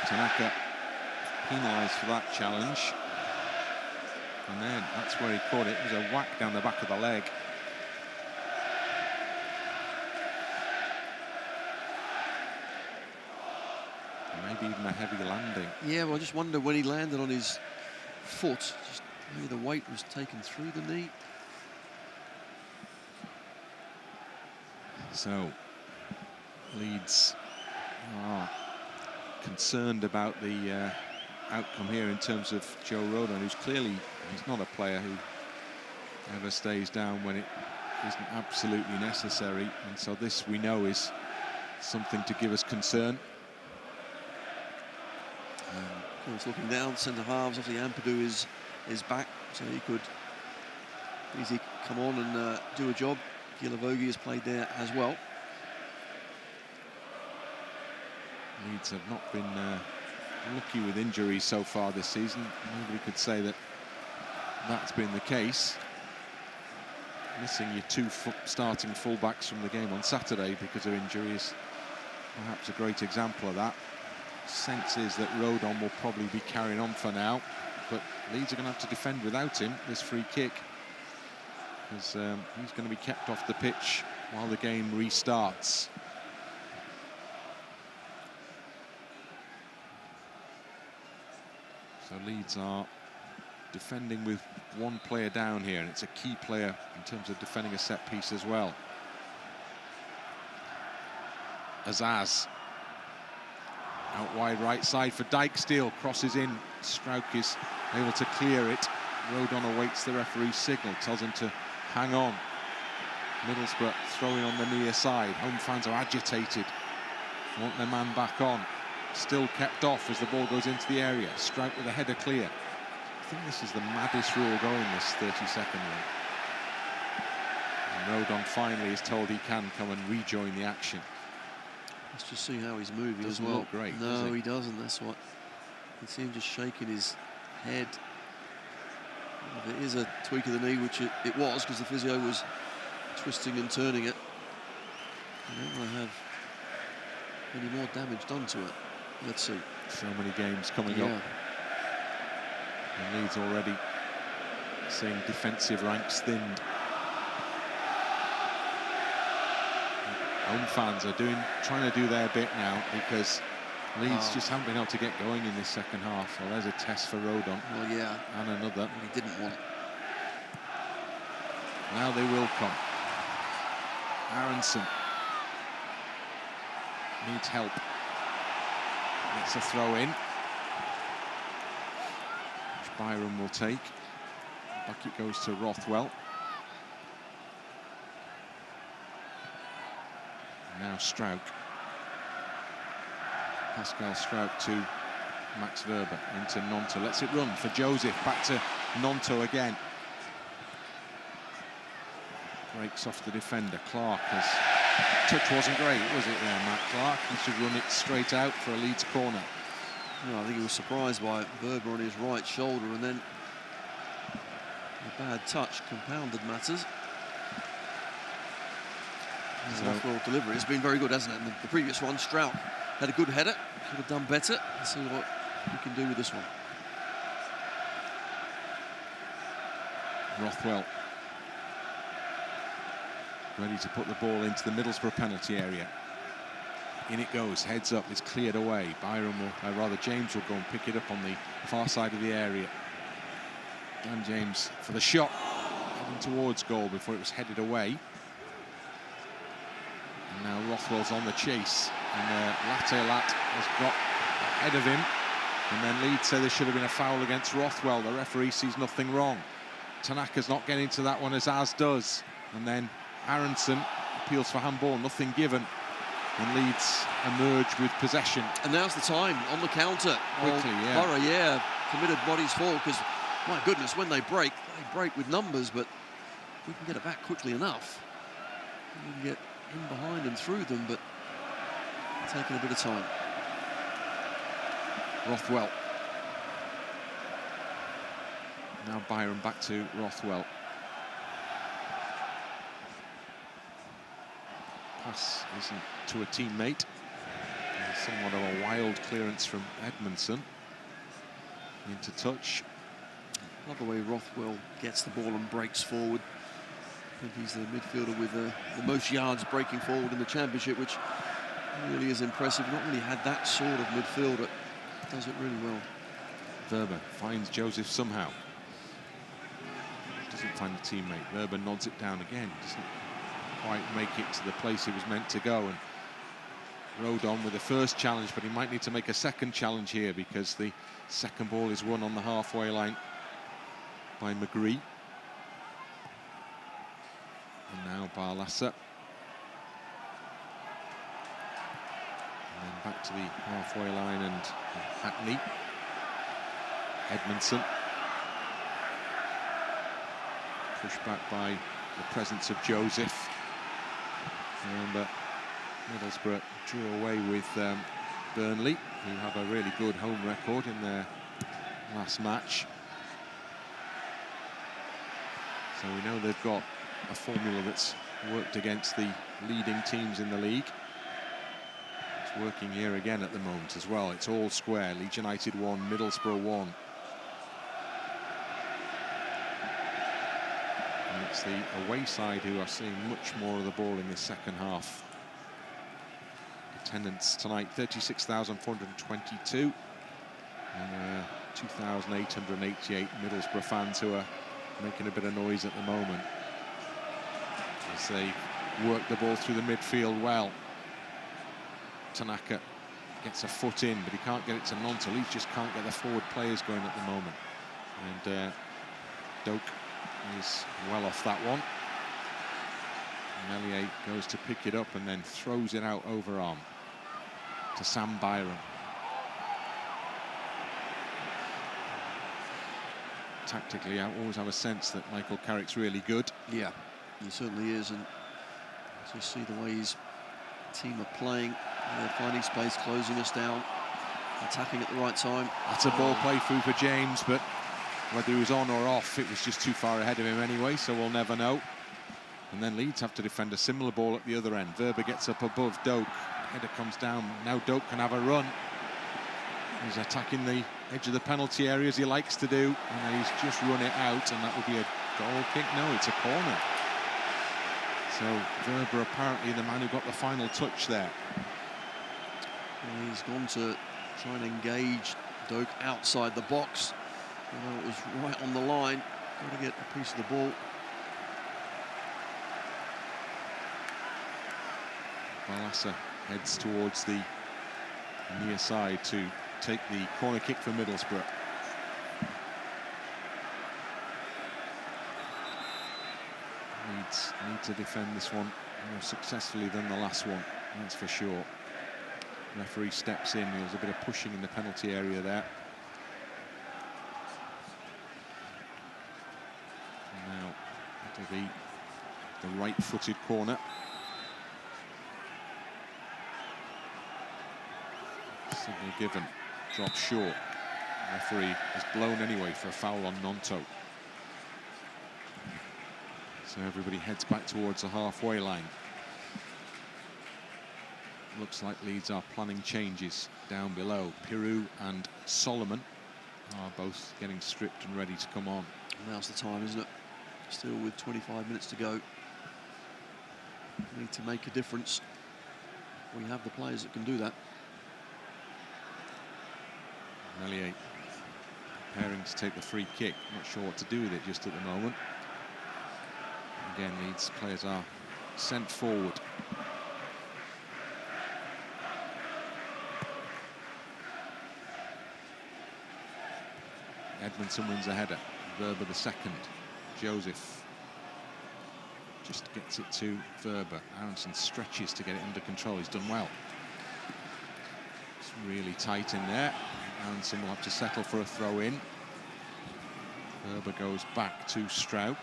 Tanaka penalised for that challenge. And then that's where he caught it. It was a whack down the back of the leg. Maybe even a heavy landing. Yeah, well, I just wonder when he landed on his foot, just maybe the weight was taken through the knee. So, Leeds are concerned about the outcome here in terms of Joe Rodon, who's clearly, he's not a player who ever stays down when it isn't absolutely necessary. And so this, we know, is something to give us concern. Of course, looking down, centre halves, obviously Ampadu is back, so he could easily come on and do a job. Guilavogui has played there as well. Leeds have not been lucky with injuries so far this season. Nobody could say that that's been the case. Missing your two starting fullbacks from the game on Saturday because of injuries, perhaps a great example of that. Sense is that Rodon will probably be carrying on for now, but Leeds are going to have to defend without him, this free kick, because he's going to be kept off the pitch while the game restarts. So Leeds are defending with one player down here, and it's a key player in terms of defending a set piece as well. Azaz out wide right side for Dijksteel, crosses in. Struijk is able to clear it. Rodon awaits the referee's signal, tells him to hang on. Middlesbrough throwing on the near side. Home fans are agitated, want their man back on. Still kept off as the ball goes into the area. Struijk with a header clear. I think this is the maddest rule going, this 30-second one. And Rodon finally is told he can come and rejoin the action. Let's just see how he's moving as Doesn't well. look great, no, does he? He doesn't. That's what. You see him just shaking his head. If it is a tweak of the knee, which it was, because the physio was twisting and turning it. I don't want to have any more damage done to it. Let's see. So many games coming up. And Leeds already seeing defensive ranks thinned. Home fans are trying to do their bit now, because Leeds just haven't been able to get going in this second half. Well, there's a test for Rodon. Well, yeah. And another. He didn't want. Now they will come. Aaronson needs help. It's a throw in, which Byram will take. Back it goes to Rothwell. Now Struijk. Pascal Struijk to Max Wober into Gnonto. Lets it run for Joseph. Back to Gnonto again. Breaks off the defender. Clarke has... Touch wasn't great, was it there, Matt? Clarke? He should run it straight out for a Leeds corner. No, I think he was surprised by Wober on his right shoulder, and then a bad touch compounded matters. So, Rothwell delivery has been very good, hasn't it? And the previous one, Struijk had a good header, could have done better. Let's see what we can do with this one. Rothwell ready to put the ball into the Middlesbrough penalty area. In it goes, heads up, it's cleared away. Byram will, rather James will go and pick it up on the far side of the area. Dan James for the shot, heading towards goal before it was headed away. And now Rothwell's on the chase, and Latte has got ahead of him. And then Leeds say there should have been a foul against Rothwell. The referee sees nothing wrong. Tanaka's not getting to that one, as Azaz does. And then Aaronson appeals for handball, nothing given. And Leeds emerge with possession. And now's the time on the counter. Quickly, yeah. Boro, committed bodies forward, because, my goodness, when they break with numbers, but we can get it back quickly enough. We can get in behind and through them, but taking a bit of time. Rothwell. Now Byram back to Rothwell. Pass isn't to a teammate. Somewhat of a wild clearance from Edmundson. Into touch. Love the way Rothwell gets the ball and breaks forward. I think he's the midfielder with the most yards breaking forward in the Championship, which really is impressive. Not really had that sort of midfielder. Does it really well. Wober finds Joseph somehow. Doesn't find a teammate. Wober nods it down again. Doesn't quite make it to the place it was meant to go. And Rodon with the first challenge, but he might need to make a second challenge here, because the second ball is won on the halfway line by McGree. And now Barlaser. And then back to the halfway line and Hackney. Edmundson. Pushed back by the presence of Joseph. Remember, Middlesbrough drew away with Burnley, who have a really good home record in their last match. So we know they've got a formula that's worked against the leading teams in the league. It's working here again at the moment as well. It's all square. Leeds United 1, Middlesbrough 1. And It's the away side who are seeing much more of the ball in the second half. Attendance tonight, 36,422. And 2,888 Middlesbrough fans who are making a bit of noise at the moment as they work the ball through the midfield well. Tanaka gets a foot in, but he can't get it to Gnonto. Leeds just can't get the forward players going at the moment. And Doak is well off that one. Meslier goes to pick it up and then throws it out overarm to Sam Byram. Tactically, I always have a sense that Michael Carrick's really good. Yeah, he certainly is, and to see the way his team are playing, they're finding space, closing us down, attacking at the right time. That's a ball play through for James, but whether he was on or off, it was just too far ahead of him anyway, so we'll never know. And then Leeds have to defend a similar ball at the other end. Wober gets up above Doak. Header comes down. Now Doak can have a run. He's attacking the edge of the penalty area as he likes to do, and then he's just run it out, and that would be a goal kick. No, it's a corner. So Wober apparently the man who got the final touch there. Well, he's gone to try and engage Doak outside the box. Although it was right on the line. Got to get a piece of the ball. Barlaser heads towards the near side to take the corner kick for Middlesbrough. Leeds need to defend this one more successfully than the last one, that's for sure. Referee steps in. There's a bit of pushing in the penalty area there. And now it'll be the right-footed corner. Signal given, drops short. The referee is blown anyway for a foul on Gnonto. So everybody heads back towards the halfway line. Looks like Leeds are planning changes down below. Piroe and Solomon are both getting stripped and ready to come on. Now's the time, isn't it? Still with 25 minutes to go. Need to make a difference. We have the players that can do that. Meslier preparing to take the free kick. Not sure what to do with it just at the moment. Again, Leeds players are sent forward. Edmundson wins a header. Wober the second. Joseph just gets it to Wober. Aaronson stretches to get it under control. He's done well. It's really tight in there. Aaronson will have to settle for a throw-in. Wober goes back to Struijk.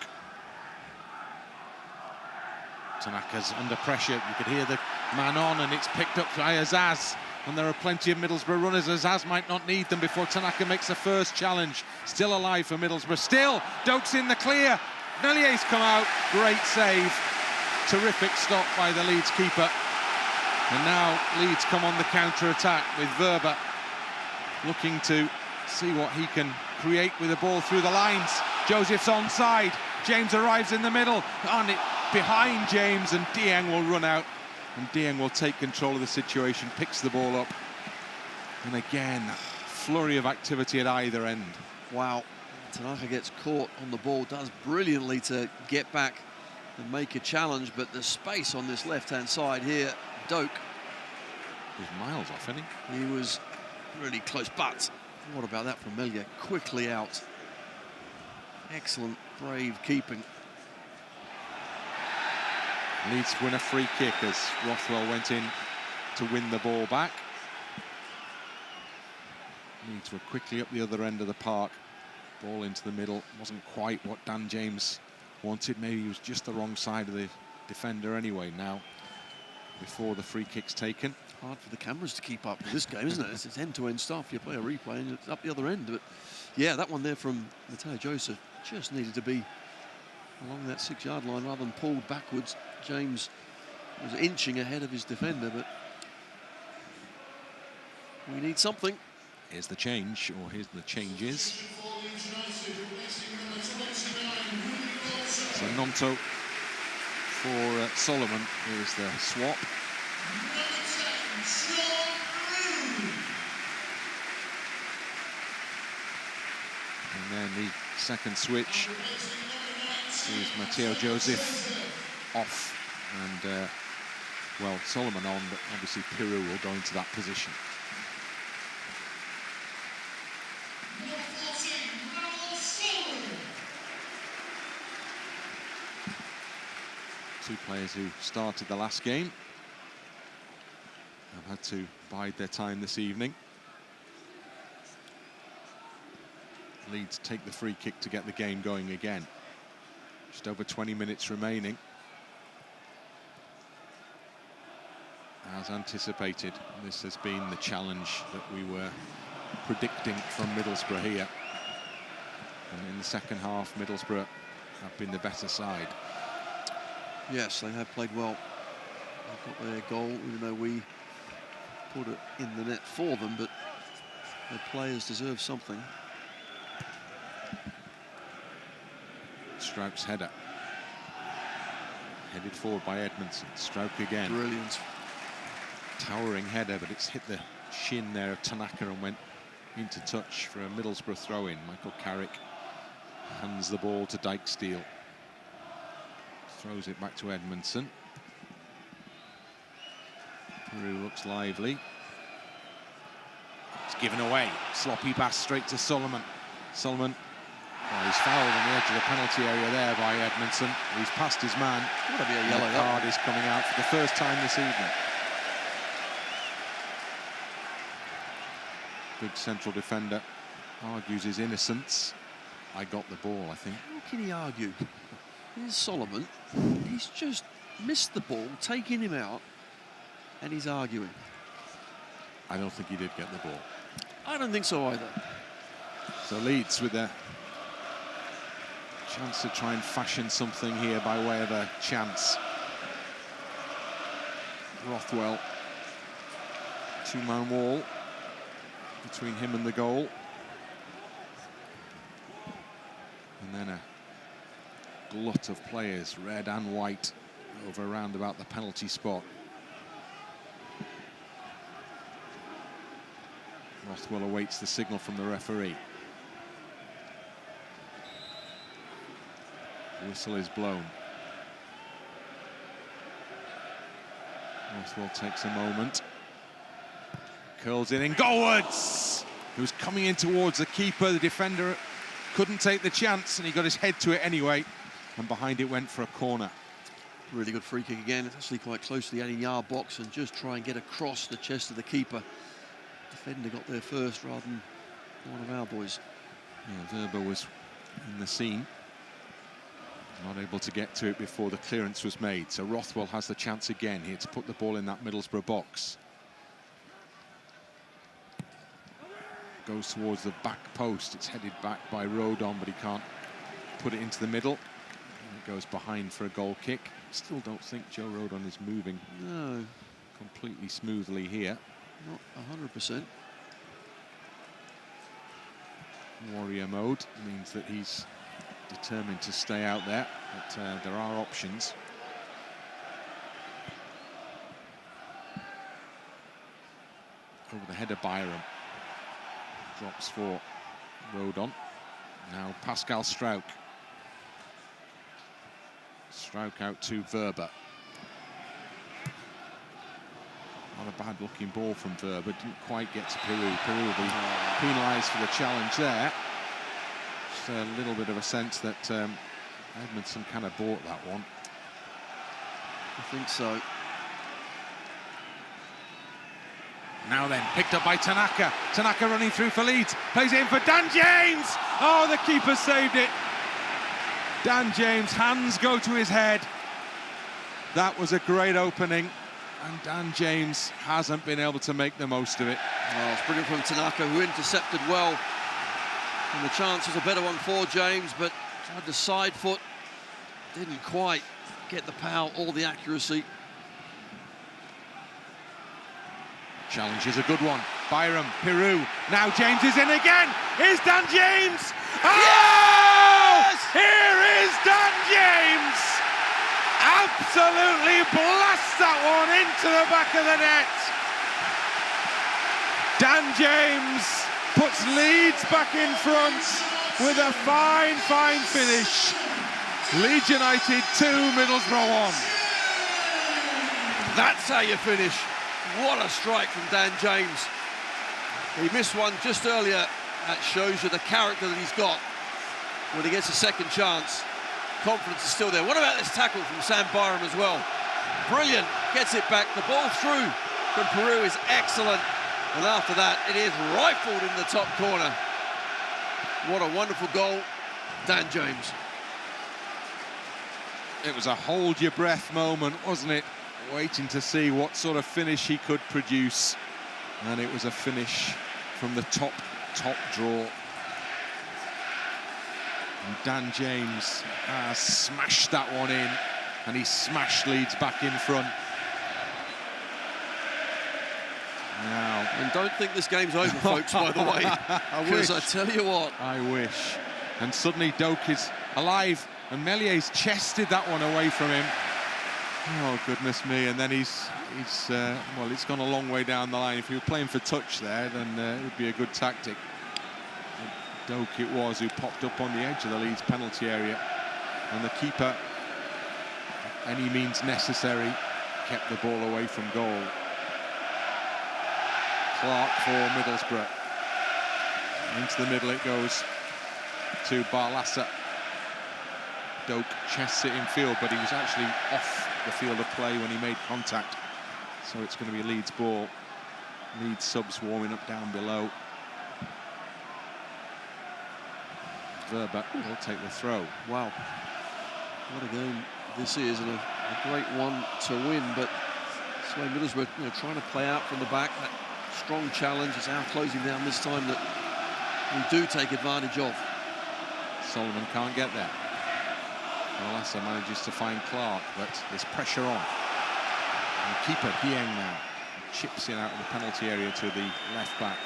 Tanaka's under pressure. You could hear the man on, and it's picked up by Azaz. And there are plenty of Middlesbrough runners. Azaz might not need them before Tanaka makes the first challenge. Still alive for Middlesbrough. Still, Doak's in the clear. Meslier's come out. Great save. Terrific stop by the Leeds keeper. And now Leeds come on the counter-attack with Wober looking to see what he can create with the ball through the lines. Joseph's onside. James arrives in the middle. On it behind James, and Dieng will run out. And Dieng will take control of the situation, picks the ball up. And again, flurry of activity at either end. Wow. Tanaka gets caught on the ball, does brilliantly to get back and make a challenge, but the space on this left-hand side here, Doak was miles off, isn't he? He was really close, but what about that from Meslier? Quickly out. Excellent, brave keeping. Leeds win a free kick as Rothwell went in to win the ball back. Leeds were quickly up the other end of the park. Ball into the middle. Wasn't quite what Dan James wanted. Maybe he was just the wrong side of the defender anyway now, before the free kick's taken. Hard for the cameras to keep up with this game, isn't it? It's end-to-end stuff. You play a replay and it's up the other end. But yeah, that one there from Matteo Joseph just needed to be along that 6-yard line rather than pulled backwards. James was inching ahead of his defender, but we need something. Here's the change, or here's the changes. So Gnonto for Solomon is the swap. And then the second switch is Matteo Joseph off, and well, Solomon on, but obviously Piroe will go into that position. Two players who started the last game have had to bide their time this evening. Leeds take the free kick to get the game going again. Just over 20 minutes remaining. As anticipated, this has been the challenge that we were predicting from Middlesbrough here. And in the second half, Middlesbrough have been the better side. Yes, they have played well. They've got their goal, even though we put it in the net for them, but their players deserve something. Struik's header. Headed forward by Edmundson. Struijk again. Brilliant. Towering header, but it's hit the shin there of Tanaka and went into touch for a Middlesbrough throw-in. Michael Clarke hands the ball to Dijksteel. Throws it back to Edmundson. Piroe looks lively. It's given away. Sloppy pass straight to Solomon. Solomon, well, he's fouled on the edge of the penalty area there by Edmundson. He's passed his man. Got to be a yellow. The card is coming out for the first time this evening. Good central defender argues his innocence. I got the ball, I think. How can he argue? Here's Solomon. He's just missed the ball, taking him out, and he's arguing. I don't think he did get the ball. I don't think so either. So Leeds with a chance to try and fashion something here by way of a chance. Rothwell, two-man wall between him and the goal. And then a glut of players, red and white, over around about the penalty spot. Rothwell awaits the signal from the referee. Whistle is blown. Rothwell takes a moment. Curls it in goalwards. He was coming in towards the keeper. The defender couldn't take the chance, and he got his head to it anyway. And behind it went for a corner. Really good free kick again. It's actually quite close to the 18-yard box, and just try and get across the chest of the keeper. Defender got there first rather than one of our boys. Yeah, Wober was in the scene. Not able to get to it before the clearance was made. So Rothwell has the chance again here to put the ball in that Middlesbrough box. Goes towards the back post. It's headed back by Rodon, but he can't put it into the middle. And it goes behind for a goal kick. Still don't think Joe Rodon is moving completely smoothly here. Not 100%. Warrior mode means that he's determined to stay out there, but there are options. Over the header, Byram drops for Rodon. Now Pascal Struijk. Struijk out to Wober. Not a bad-looking ball from Wober. Didn't quite get to Piroe. Piroe will be penalised for the challenge there. Just a little bit of a sense that Edmundson kind of bought that one. I think so. Now then, picked up by Tanaka. Tanaka running through for Leeds. Plays it in for Dan James. Oh, the keeper saved it. Dan James, hands go to his head. That was a great opening. And Dan James hasn't been able to make the most of it. Oh, it's brilliant from Tanaka, who intercepted well. And the chance was a better one for James, but tried to side foot. Didn't quite get the power or the accuracy. Challenge is a good one. Byram, Piroe. Now James is in again. Here's Dan James. Oh! Yes! Here is Dan that one into the back of the net. Dan James puts Leeds back in front with a fine, fine finish. Leeds United 2, Middlesbrough 1. That's how you finish. What a strike from Dan James. He missed one just earlier. That shows you the character that he's got when he gets a second chance. Confidence is still there. What about this tackle from Sam Byram as well? Brilliant. Gets it back. The ball through from Piroe is excellent. And after that, it is rifled in the top corner. What a wonderful goal, Dan James. It was a hold your breath moment, wasn't it? Waiting to see what sort of finish he could produce. And it was a finish from the top draw. And Dan James has smashed that one in, and he smashed Leeds back in front. Now, and don't think this game's over, folks, by the way. Because I tell you what. I wish. And suddenly Doak is alive, and Meslier's chested that one away from him. Oh, goodness me. And then well, it's gone a long way down the line. If he were playing for touch there, then it would be a good tactic. Doak it was who popped up on the edge of the Leeds penalty area. And the keeper, any means necessary, kept the ball away from goal. Clarke for Middlesbrough. Into the middle it goes to Barlaser. Doak chests it in field, but he was actually off the field of play when he made contact. So it's going to be Leeds ball. Leeds subs warming up down below. Wober will take the throw. Wow. What a game this is, and a great one to win. But that's why Middlesbrough, trying to play out from the back. That strong challenge is our closing down this time that we do take advantage of. Solomon can't get there. Barlaser manages to find Clarke, but there's pressure on. And keeper Dieng now chips it out of the penalty area to the left back.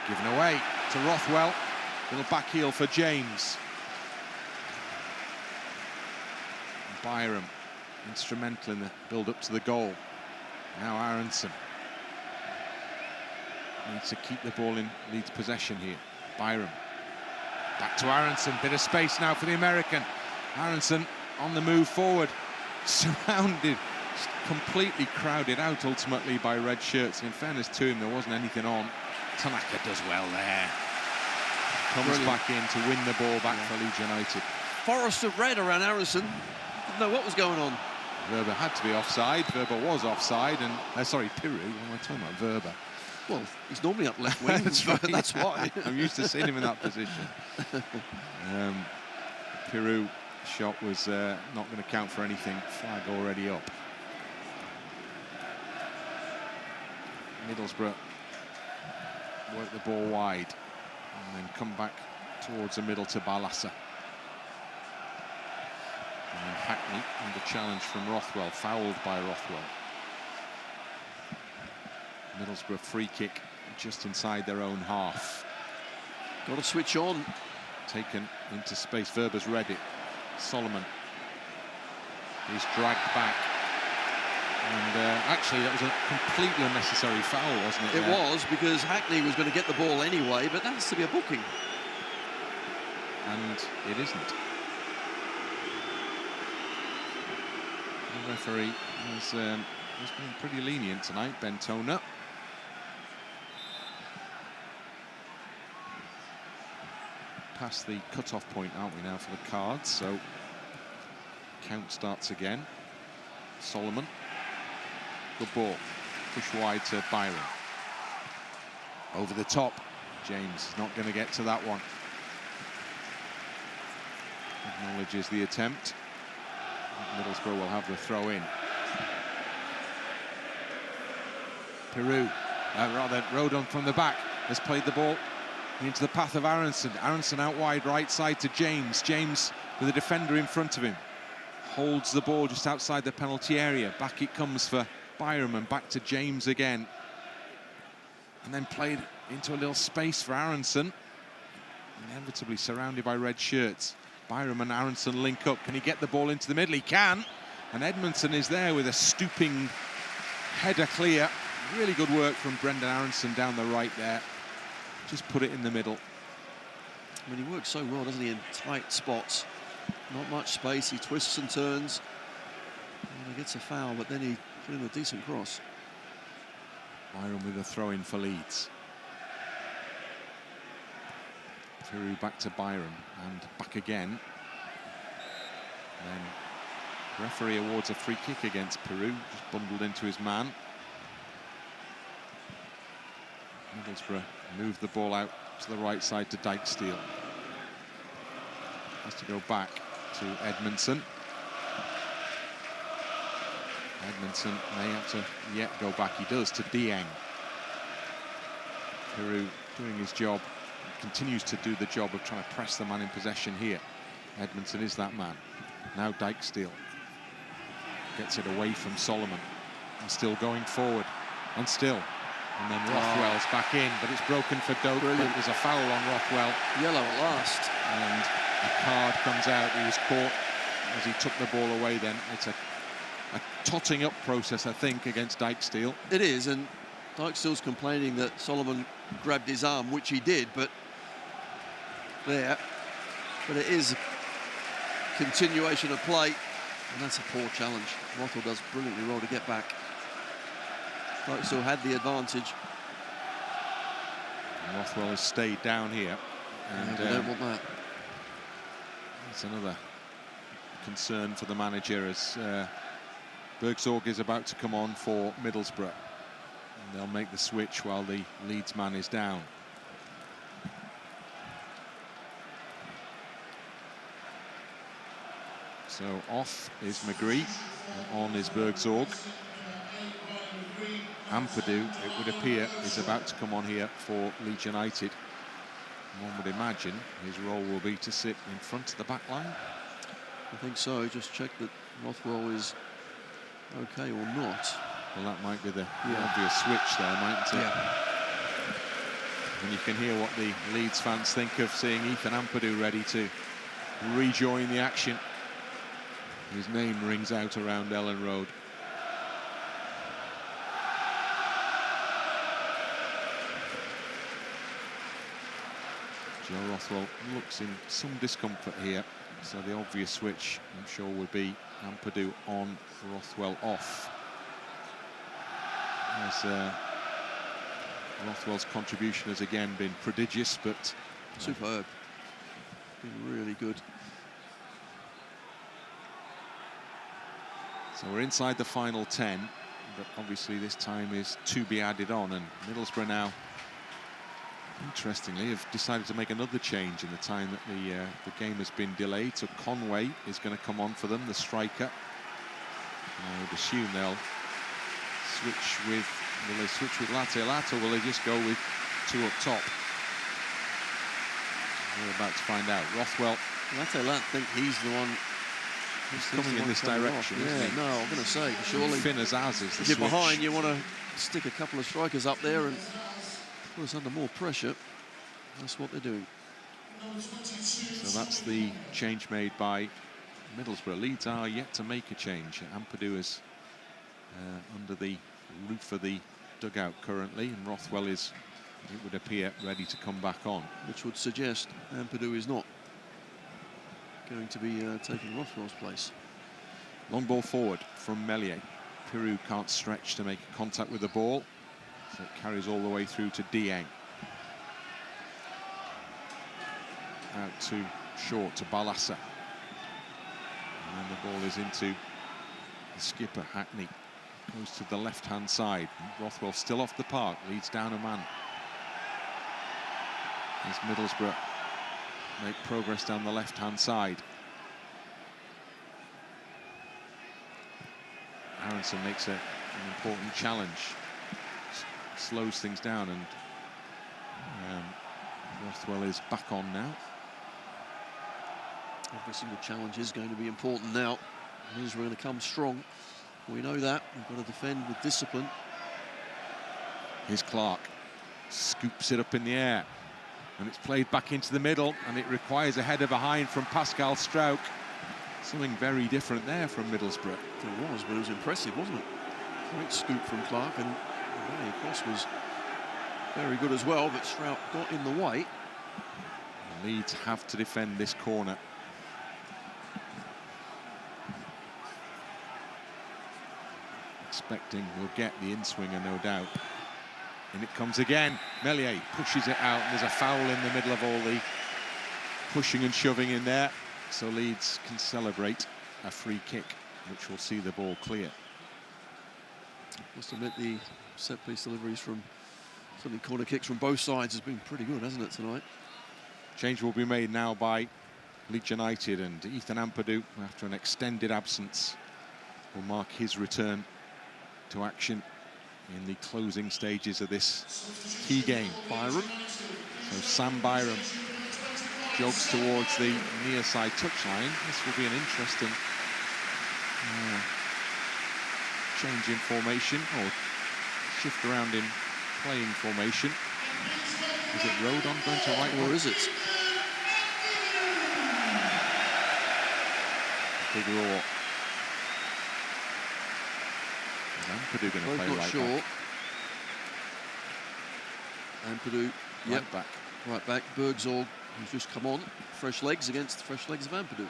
Given away to Rothwell. Little back heel for James. And Byram instrumental in the build-up to the goal. Now Aaronson needs to keep the ball in Leeds possession here. Byram back to Aaronson. Bit of space now for the American. Aaronson on the move forward, surrounded, completely crowded out ultimately by red shirts. In fairness to him, there wasn't anything on. Tanaka does well there. Comes back in to win the ball back for Leeds United. Forest of red around Aaronson. Didn't know what was going on. Wober had to be offside. Wober was offside, and sorry, Piroe. What am I talking about? Wober. Well, he's normally up left wing. That's right. That's why. I'm used to seeing him in that position. Piroe shot was not going to count for anything. Flag already up. Middlesbrough work the ball wide and then come back towards the middle to Barlaser. And then Hackney under challenge from Rothwell, fouled by Rothwell. Middlesbrough free kick just inside their own half. Got to switch on. Taken into space. Wober's read it. Solomon is dragged back. And actually, that was a completely unnecessary foul, wasn't it? It was, because Hackney was going to get the ball anyway, but that has to be a booking. And it isn't. The referee has been pretty lenient tonight, Bentona. Past the cut-off point, aren't we now, for the cards? So count starts again. Solomon. Good ball. Push wide to Byram. Over the top. James not going to get to that one. Acknowledges the attempt. Middlesbrough will have the throw in. Piroe, rather Rodon from the back, has played the ball into the path of Aaronson. Aaronson out wide, right side to James. James with a defender in front of him. Holds the ball just outside the penalty area. Back it comes for Byram and back to James again. And then played into a little space for Aaronson. Inevitably surrounded by red shirts. Byram and Aaronson link up. Can he get the ball into the middle? He can. And Edmundson is there with a stooping header clear. Really good work from Brendan Aaronson down the right there. Just put it in the middle. I mean, he works so well, doesn't he, in tight spots. Not much space, he twists and turns. And he gets a foul, but then he put in a decent cross. Byram with a throw-in for Leeds. Piroe back to Byram, and back again. Then referee awards a free kick against Piroe, just bundled into his man. Middlesbrough moved the ball out to the right side to Dijksteel. Has to go back to Edmundson. Edmundson may have to yet go back. He does to Dieng. Piroe doing his job. Continues to do the job of trying to press the man in possession here. Edmundson is that man. Now Dijksteel gets it away from Solomon. And still going forward. And still. And then Rothwell's back in, but it's broken for Doak. There's a foul on Rothwell. Yellow at last. And a card comes out. He was caught as he took the ball away then. It's a totting up process, I think, against Dijksteel. It is, and Dijksteel's complaining that Solomon grabbed his arm, which he did, but there. But it is a continuation of play, and that's a poor challenge. Rothwell does brilliantly well to get back. Dijksteel had the advantage. And Rothwell has stayed down here. And yeah, don't want that. It's another concern for the manager as Burgzorg is about to come on for Middlesbrough. And they'll make the switch while the Leeds man is down. So off is McGree, and on is Burgzorg. Ampadu, it would appear, is about to come on here for Leeds United. One would imagine his role will be to sit in front of the back line. I think so. Just check that Rothwell is okay or not. Well, that might be the obvious switch there, mightn't it? Yeah. And you can hear what the Leeds fans think of seeing Ethan Ampadu ready to rejoin the action. His name rings out around Ellen Road. Joe Rothwell looks in some discomfort here, so the obvious switch, I'm sure, would be Ampadu on, Rothwell off. As Rothwell's contribution has again been prodigious, but superb. Been really good. So we're inside the final 10, but obviously this time is to be added on, and Middlesbrough now, interestingly, have decided to make another change in the time that the game has been delayed. So Conway is going to come on for them, the striker. And I would assume they'll switch with, will they switch with Latte, or will they just go with two up top? We're about to find out. Rothwell. Latte think he's the one who's coming in this direction, isn't he? No, I'm going to say, surely. Finn Azaz is the if you're switch. behind, you want to stick a couple of strikers up there and put us under more pressure. That's what they're doing. So that's the change made by Middlesbrough. Leeds are yet to make a change. Ampadu is under the roof of the dugout currently, and Rothwell is, it would appear, ready to come back on. Which would suggest Ampadu is not going to be taking Rothwell's place. Long ball forward from Meslier. Piroe can't stretch to make contact with the ball, so it carries all the way through to Dieng. Out to short to Barlaser. And then the ball is into the skipper, Hackney. Goes to the left-hand side. Rothwell still off the park, leads down a man. As Middlesbrough make progress down the left-hand side. Aaronson makes an important challenge. Slows things down, and Rothwell is back on now. Every single challenge is going to be important now. We're going to come strong. We know that. We've got to defend with discipline. Here's Clarke. Scoops it up in the air. And it's played back into the middle, and it requires a header behind from Pascal Struijk. Something very different there from Middlesbrough. It was, but it was impressive, wasn't it? Great scoop from Clarke, and the volley across was very good as well, but Struijk got in the way. Leeds have to defend this corner. Expecting we'll get the in-swinger, no doubt. And it comes again. Meslier pushes it out, and there's a foul in the middle of all the pushing and shoving in there. So Leeds can celebrate a free kick, which will see the ball clear. Must admit, the set-piece deliveries from certainly corner kicks from both sides has been pretty good, hasn't it, tonight? Change will be made now by Leeds United, and Ethan Ampadu, after an extended absence, will mark his return to action in the closing stages of this key game. Byram. So Sam Byram jogs towards the near side touchline. This will be an interesting change in formation, or shift around in playing formation. Is it Rodon going to right? Or is it? Big roar. Is Ampadu going to play not right sure. back? Ampadu, Right back. Right back. Burgzorg, who's just come on. Fresh legs against the fresh legs of Ampadu.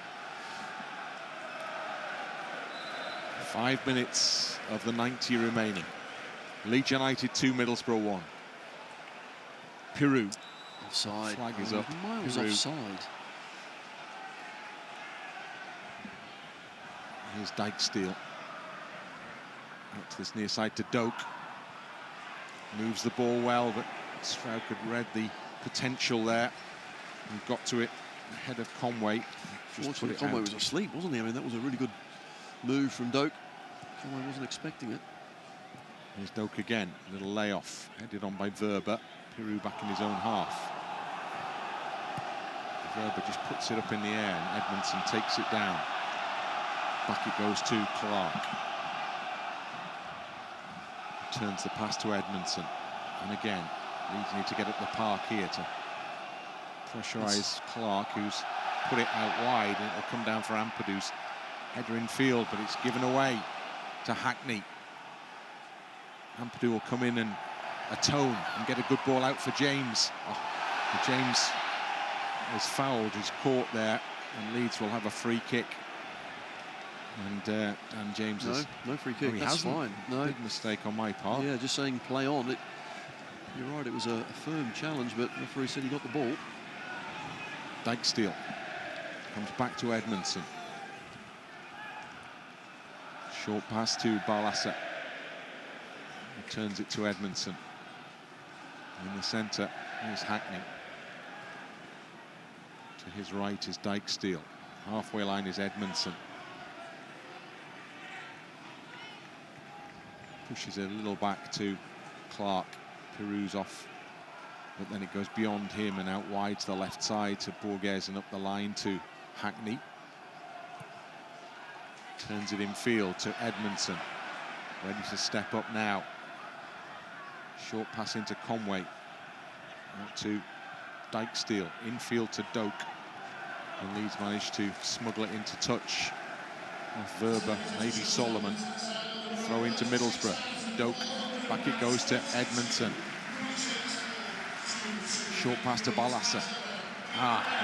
5 minutes of the 90 remaining. Leeds United 2, Middlesbrough 1. Piroe. Offside. Flag is up. Miles Piroe. offside. Here's Dijksteel. Out to this near side to Doak. Moves the ball well, but Struijk had read the potential there and got to it ahead of Conway. Just put it Conway out. was asleep, wasn't he? I mean, that was a really good move from Doak. Conway wasn't expecting it. Here's Doak again. Little layoff. Headed on by Wober. Piroe back in his own half. Wober just puts it up in the air, and Edmundson takes it down. Back it goes to Clarke. Turns the pass to Edmundson. And again, Leeds need to get up the park here to pressurise Clarke, who's put it out wide, and it'll come down for Ampadu's header in field, but it's given away to Hackney. Ampadu will come in and atone and get a good ball out for James. Oh, James is fouled, he's caught there, and Leeds will have a free kick. And James is... No free kick, that's fine. No. Big mistake on my part. Yeah, just saying play on. You're right, it was a firm challenge, but the referee said he got the ball. Dijksteel comes back to Edmundson. Short pass to Barlaser. He turns it to Edmundson. In the centre is Hackney. To his right is Dijksteel. Halfway line is Edmundson. Pushes it a little back to Clarke. Piroe's off, but then it goes beyond him and out wide to the left side to Borges and up the line to Hackney. Turns it in field to Edmundson. Ready to step up now. Short pass into Conway. Out to Dijksteel. Infield to Doak. And Leeds managed to smuggle it into touch. Off Wober, maybe Solomon. Throw into Middlesbrough. Doak. Back it goes to Edmundson. Short pass to Barlaser.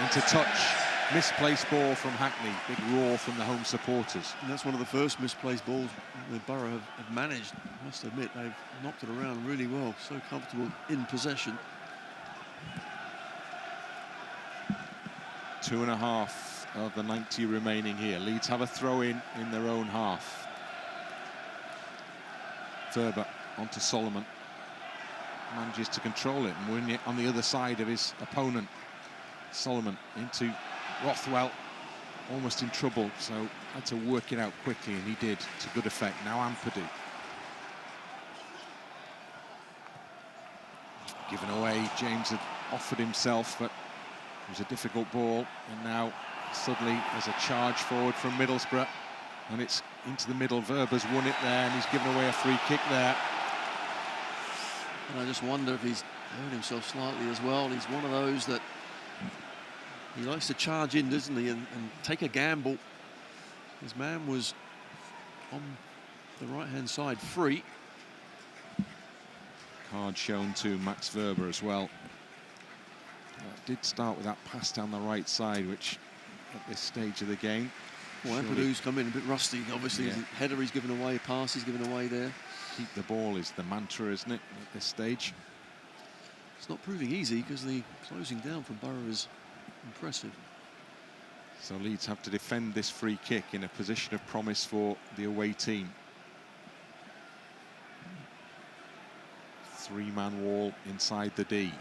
Into touch. Misplaced ball from Hackney. Big roar from the home supporters. And that's one of the first misplaced balls the Boro have managed. I must admit, they've knocked it around really well. So comfortable in possession. 2.5 of the 90 remaining here. Leeds have a throw-in their own half. Wober onto Solomon. Manages to control it and win it on the other side of his opponent. Solomon into Rothwell, almost in trouble, so had to work it out quickly, and he did to good effect. Now Ampadu. Given away, James had offered himself, but it was a difficult ball, and now suddenly there's a charge forward from Middlesbrough, and it's into the middle. Wober's won it there, and he's given away a free kick there. And I just wonder if he's hurt himself slightly as well. He's one of those that he likes to charge in, doesn't he, and take a gamble. His man was on the right-hand side, free. Card shown to Max Wober as well. Did start with that pass down the right side, which at this stage of the game. Well, Ampadu's come in a bit rusty. Obviously, Yeah. the header he's given away, pass he's given away there. Keep the ball is the mantra, isn't it, at this stage? It's not proving easy because the closing down from Boro is impressive. So Leeds have to defend this free kick in a position of promise for the away team. Three-man wall inside the D.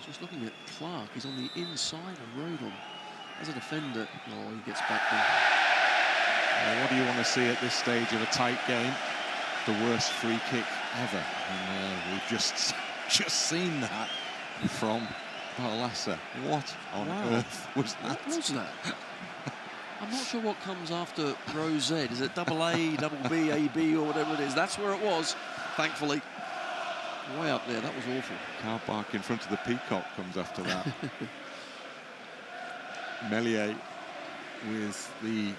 Just looking at Clarke, he's on the inside of Rodon. As a defender, oh, he gets back there. Well, what do you want to see at this stage of a tight game? The worst free kick ever. And we've just seen that from Barlaser. What on earth was that? What was that? I'm not sure what comes after row Z. Is it double A, double B, AB, or whatever it is? That's where it was, thankfully. Way up there, that was awful. Car park in front of the Peacock comes after that. Meslier with the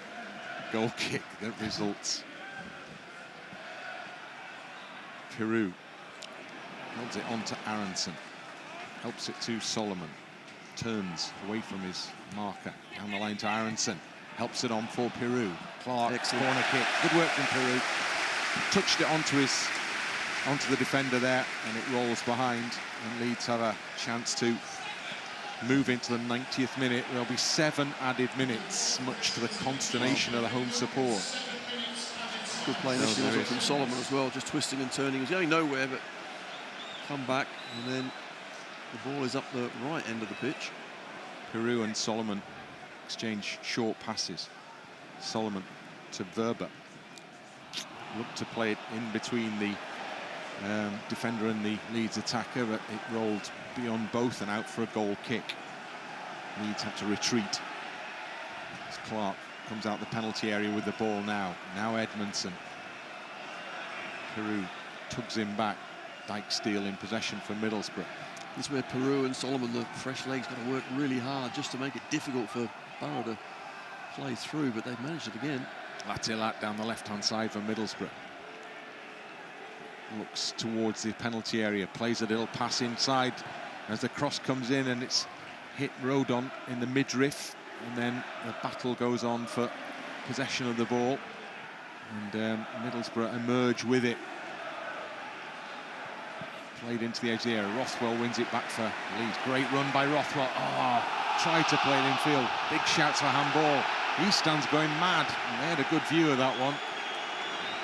goal kick that results. Piroe holds it on to Aaronson. Helps it to Solomon. Turns away from his marker. Down the line to Aaronson. Helps it on for Piroe. Clarke, excellent corner kick. Good work from Piroe. Touched it onto the defender there, and it rolls behind, and Leeds have a chance to move into the 90th minute. There'll be 7 added minutes, much to the consternation of the home support. Good play initially from Solomon as well, just twisting and turning. He's going nowhere, but come back, and then the ball is up the right end of the pitch. Piroe and Solomon exchange short passes. Solomon to Wober. Looked to play it in between the defender and the Leeds attacker, but it rolled beyond both and out for a goal kick. Leeds have to retreat. As Clarke comes out the penalty area with the ball now. Now Edmundson. Piroe tugs him back. Dijksteel in possession for Middlesbrough. This is where Piroe and Solomon, the fresh legs, got to work really hard just to make it difficult for Boro to play through, but they've managed it again. Latte down the left-hand side for Middlesbrough. Looks towards the penalty area, plays a little pass inside as the cross comes in, and it's hit Rodon in the midriff, and then the battle goes on for possession of the ball, and Middlesbrough emerge with it. Played into the edge of the area. Rothwell wins it back for Leeds. Great run by Rothwell. Oh, tried to play it infield. Big shouts for handball. East stands going mad, and they had a good view of that one.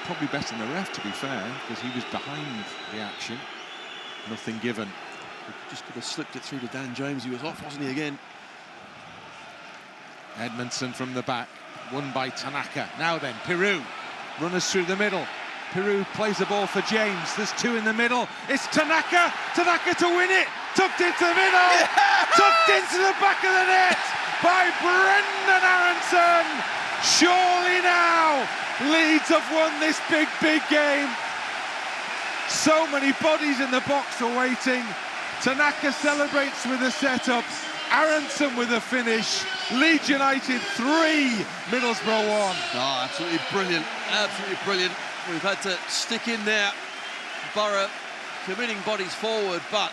Probably better than the ref, to be fair, because he was behind the action. Nothing given. Just could have slipped it through to Dan James. He was off, wasn't he, again? Edmundson from the back, won by Tanaka. Now then, Piroe, runners through the middle. Piroe plays the ball for James. There's 2 in the middle. It's Tanaka. Tanaka to win it. Tucked into the middle. Yeah! Tucked into the back of the net by Brendan Aaronson. Surely now Leeds have won this big, big game. So many bodies in the box are waiting. Tanaka celebrates with a set-up. Aaronson with a finish. Leeds United 3, Middlesbrough 1. Oh, absolutely brilliant. Absolutely brilliant. We've had to stick in there. Boro committing bodies forward, but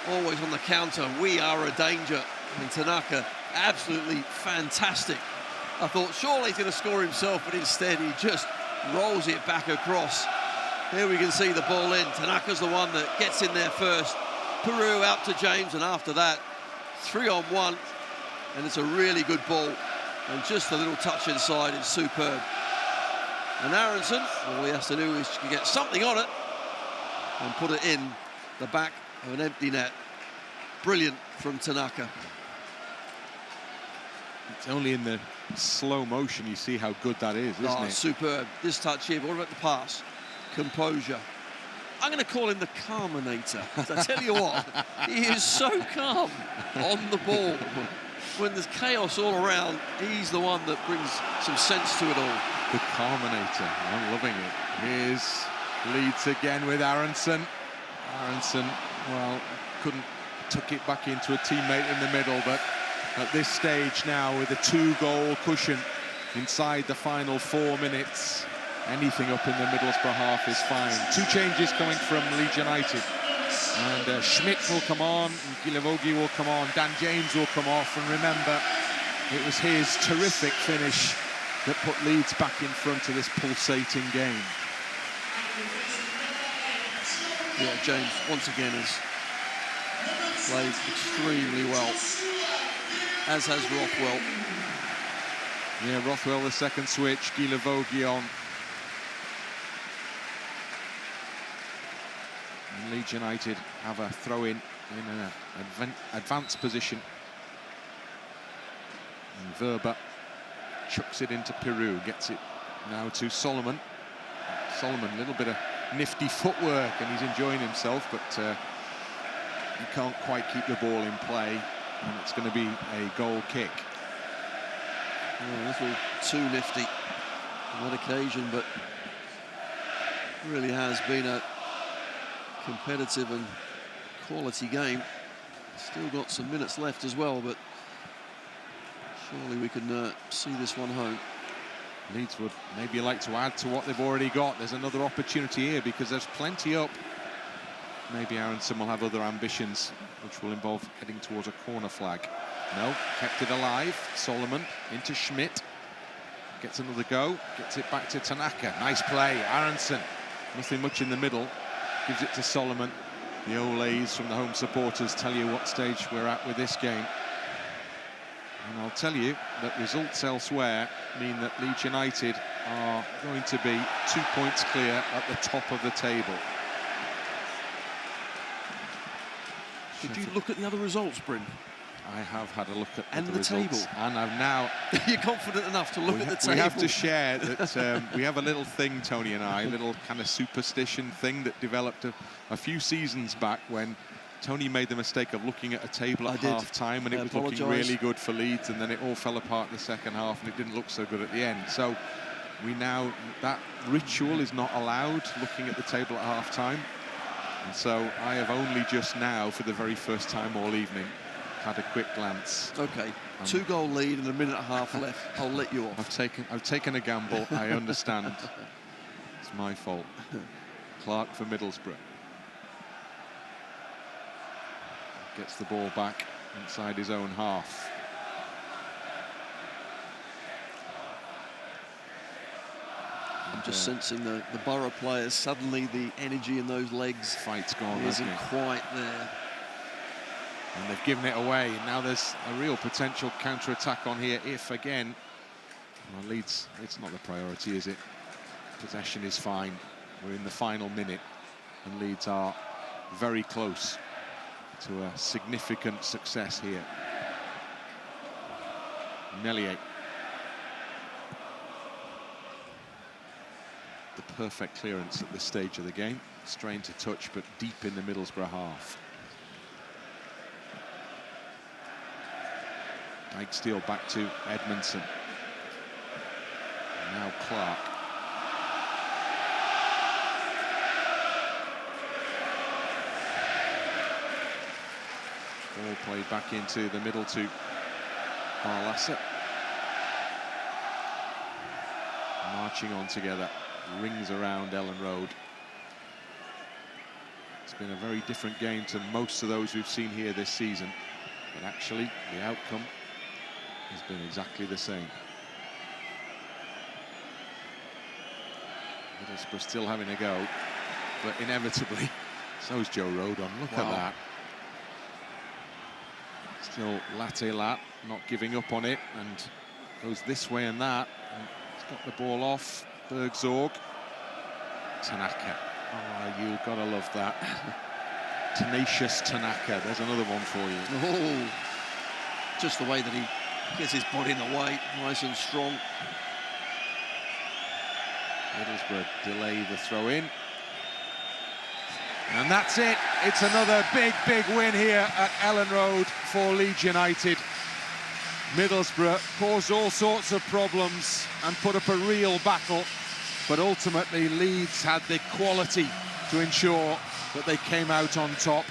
always on the counter. We are a danger. And Tanaka, absolutely fantastic. I thought surely he's going to score himself, but instead he just rolls it back across. Here we can see the ball in. Tanaka's the one that gets in there first. Piroe out to James, and after that, 3-on-1. And it's a really good ball. And just a little touch inside is superb. And Aaronson, all he has to do is to get something on it and put it in the back of an empty net. Brilliant from Tanaka. It's only in the slow motion you see how good that is, isn't it? Superb. This touch here, but what about the pass? Composure. I'm going to call him the Calminator. I tell you what, he is so calm on the ball. When there's chaos all around, he's the one that brings some sense to it all. The Calminator, I'm loving it. Here's Leeds again with Aaronson. Aaronson, well, couldn't tuck it back into a teammate in the middle, but at this stage now with a 2-goal cushion inside the final 4 minutes. Anything up in the Middlesbrough half is fine. 2 changes coming from Leeds United. And Schmidt will come on, and Guilavogui will come on, Dan James will come off. And remember, it was his terrific finish that put Leeds back in front of this pulsating game. Yeah, James, once again, has played extremely well, as has Rothwell. Yeah, Rothwell the second switch, Guilavogui on. And Leeds United have a throw-in in an advanced position. And Wober chucks it into Piroe, gets it now to Solomon. Solomon, a little bit of nifty footwork, and he's enjoying himself, but he can't quite keep the ball in play, and it's going to be a goal kick. Oh, a little too nifty on that occasion, but really has been a competitive and quality game. Still got some minutes left as well, but surely we can see this one home. Leeds would maybe like to add to what they've already got. There's another opportunity here because there's plenty up. Maybe Aaronson will have other ambitions, which will involve heading towards a corner flag. No, kept it alive. Solomon into Schmidt. Gets another go, gets it back to Tanaka. Nice play, Aaronson. Nothing much in the middle. Gives it to Solomon. The olays from the home supporters tell you what stage we're at with this game. And I'll tell you that results elsewhere mean that Leeds United are going to be 2 points clear at the top of the table. Did you look at the other results, Bryn? I have had a look at the results, table. and I've now... You're confident enough to look at the table? We have to share that we have a little thing, Tony and I, a little kind of superstition thing that developed a few seasons back when Tony made the mistake of looking at a table at half-time, and it was looking really good for Leeds, and then it all fell apart in the second half, and it didn't look so good at the end. So we now, that ritual is not allowed, looking at the table at half-time. And so I have only just now, for the very first time all evening, had a quick glance. Okay, 2-goal lead and a minute and a half left. I'll let you off. I've taken a gamble. I understand. It's my fault. Clarke for Middlesbrough. Gets the ball back inside his own half. I'm just sensing the Boro players, suddenly the energy in those legs. Fight's gone, isn't quite there. And they've given it away. Now there's a real potential counter-attack on here if, again, well, Leeds, it's not the priority, is it? Possession is fine. We're in the final minute, and Leeds are very close to a significant success here. Meslier. The perfect clearance at this stage of the game. Strained to touch, but deep in the Middlesbrough half. Dijksteel back to Edmundson. And now Clarke. Ball played back into the middle to Barlaser. Marching on together. Rings around Ellen Road. It's been a very different game to most of those we've seen here this season. But actually, the outcome has been exactly the same. Middlesbrough still having a go, but inevitably, so's Joe Rodon. Look at that. Still Latte, not giving up on it, and goes this way and that. And he's got the ball off. Burgzorg. Tanaka. Oh, you've got to love that. Tenacious Tanaka. There's another one for you. Oh, just the way that he gets his body in the way, nice and strong. Middlesbrough delay the throw in. And that's it. It's another big, big win here at Ellen Road for Leeds United. Middlesbrough caused all sorts of problems and put up a real battle, but ultimately Leeds had the quality to ensure that they came out on top.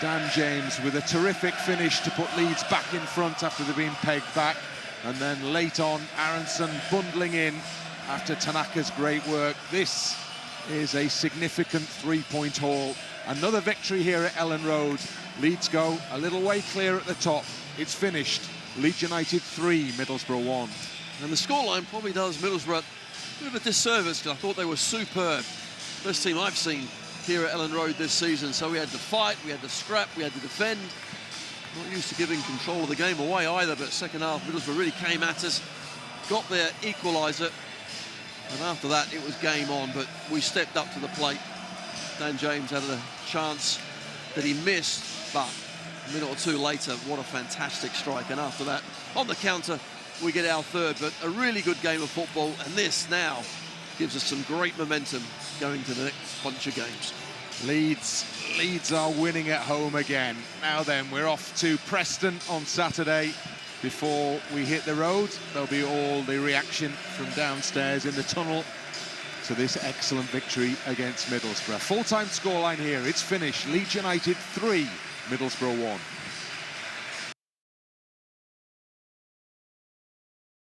Dan James with a terrific finish to put Leeds back in front after they've been pegged back. And then late on, Aaronson bundling in after Tanaka's great work. This is a significant three-point haul. Another victory here at Ellen Road. Leeds go a little way clear at the top. It's finished. Leeds United 3, Middlesbrough 1. And the scoreline probably does Middlesbrough a bit of a disservice, because I thought they were superb. Best team I've seen here at Ellen Road this season. So we had to fight, we had to scrap, we had to defend. Not used to giving control of the game away either, but second half Middlesbrough really came at us, got their equaliser, and after that it was game on, but we stepped up to the plate. Dan James had a chance that he missed, but a minute or two later, what a fantastic strike. And after that, on the counter, we get our third. But a really good game of football, and this now gives us some great momentum going to the next bunch of games. Leeds are winning at home again. Now then, we're off to Preston on Saturday. Before we hit the road, there'll be all the reaction from downstairs in the tunnel to this excellent victory against Middlesbrough. Full-time scoreline here, it's finished. Leeds United 3, Middlesbrough 1.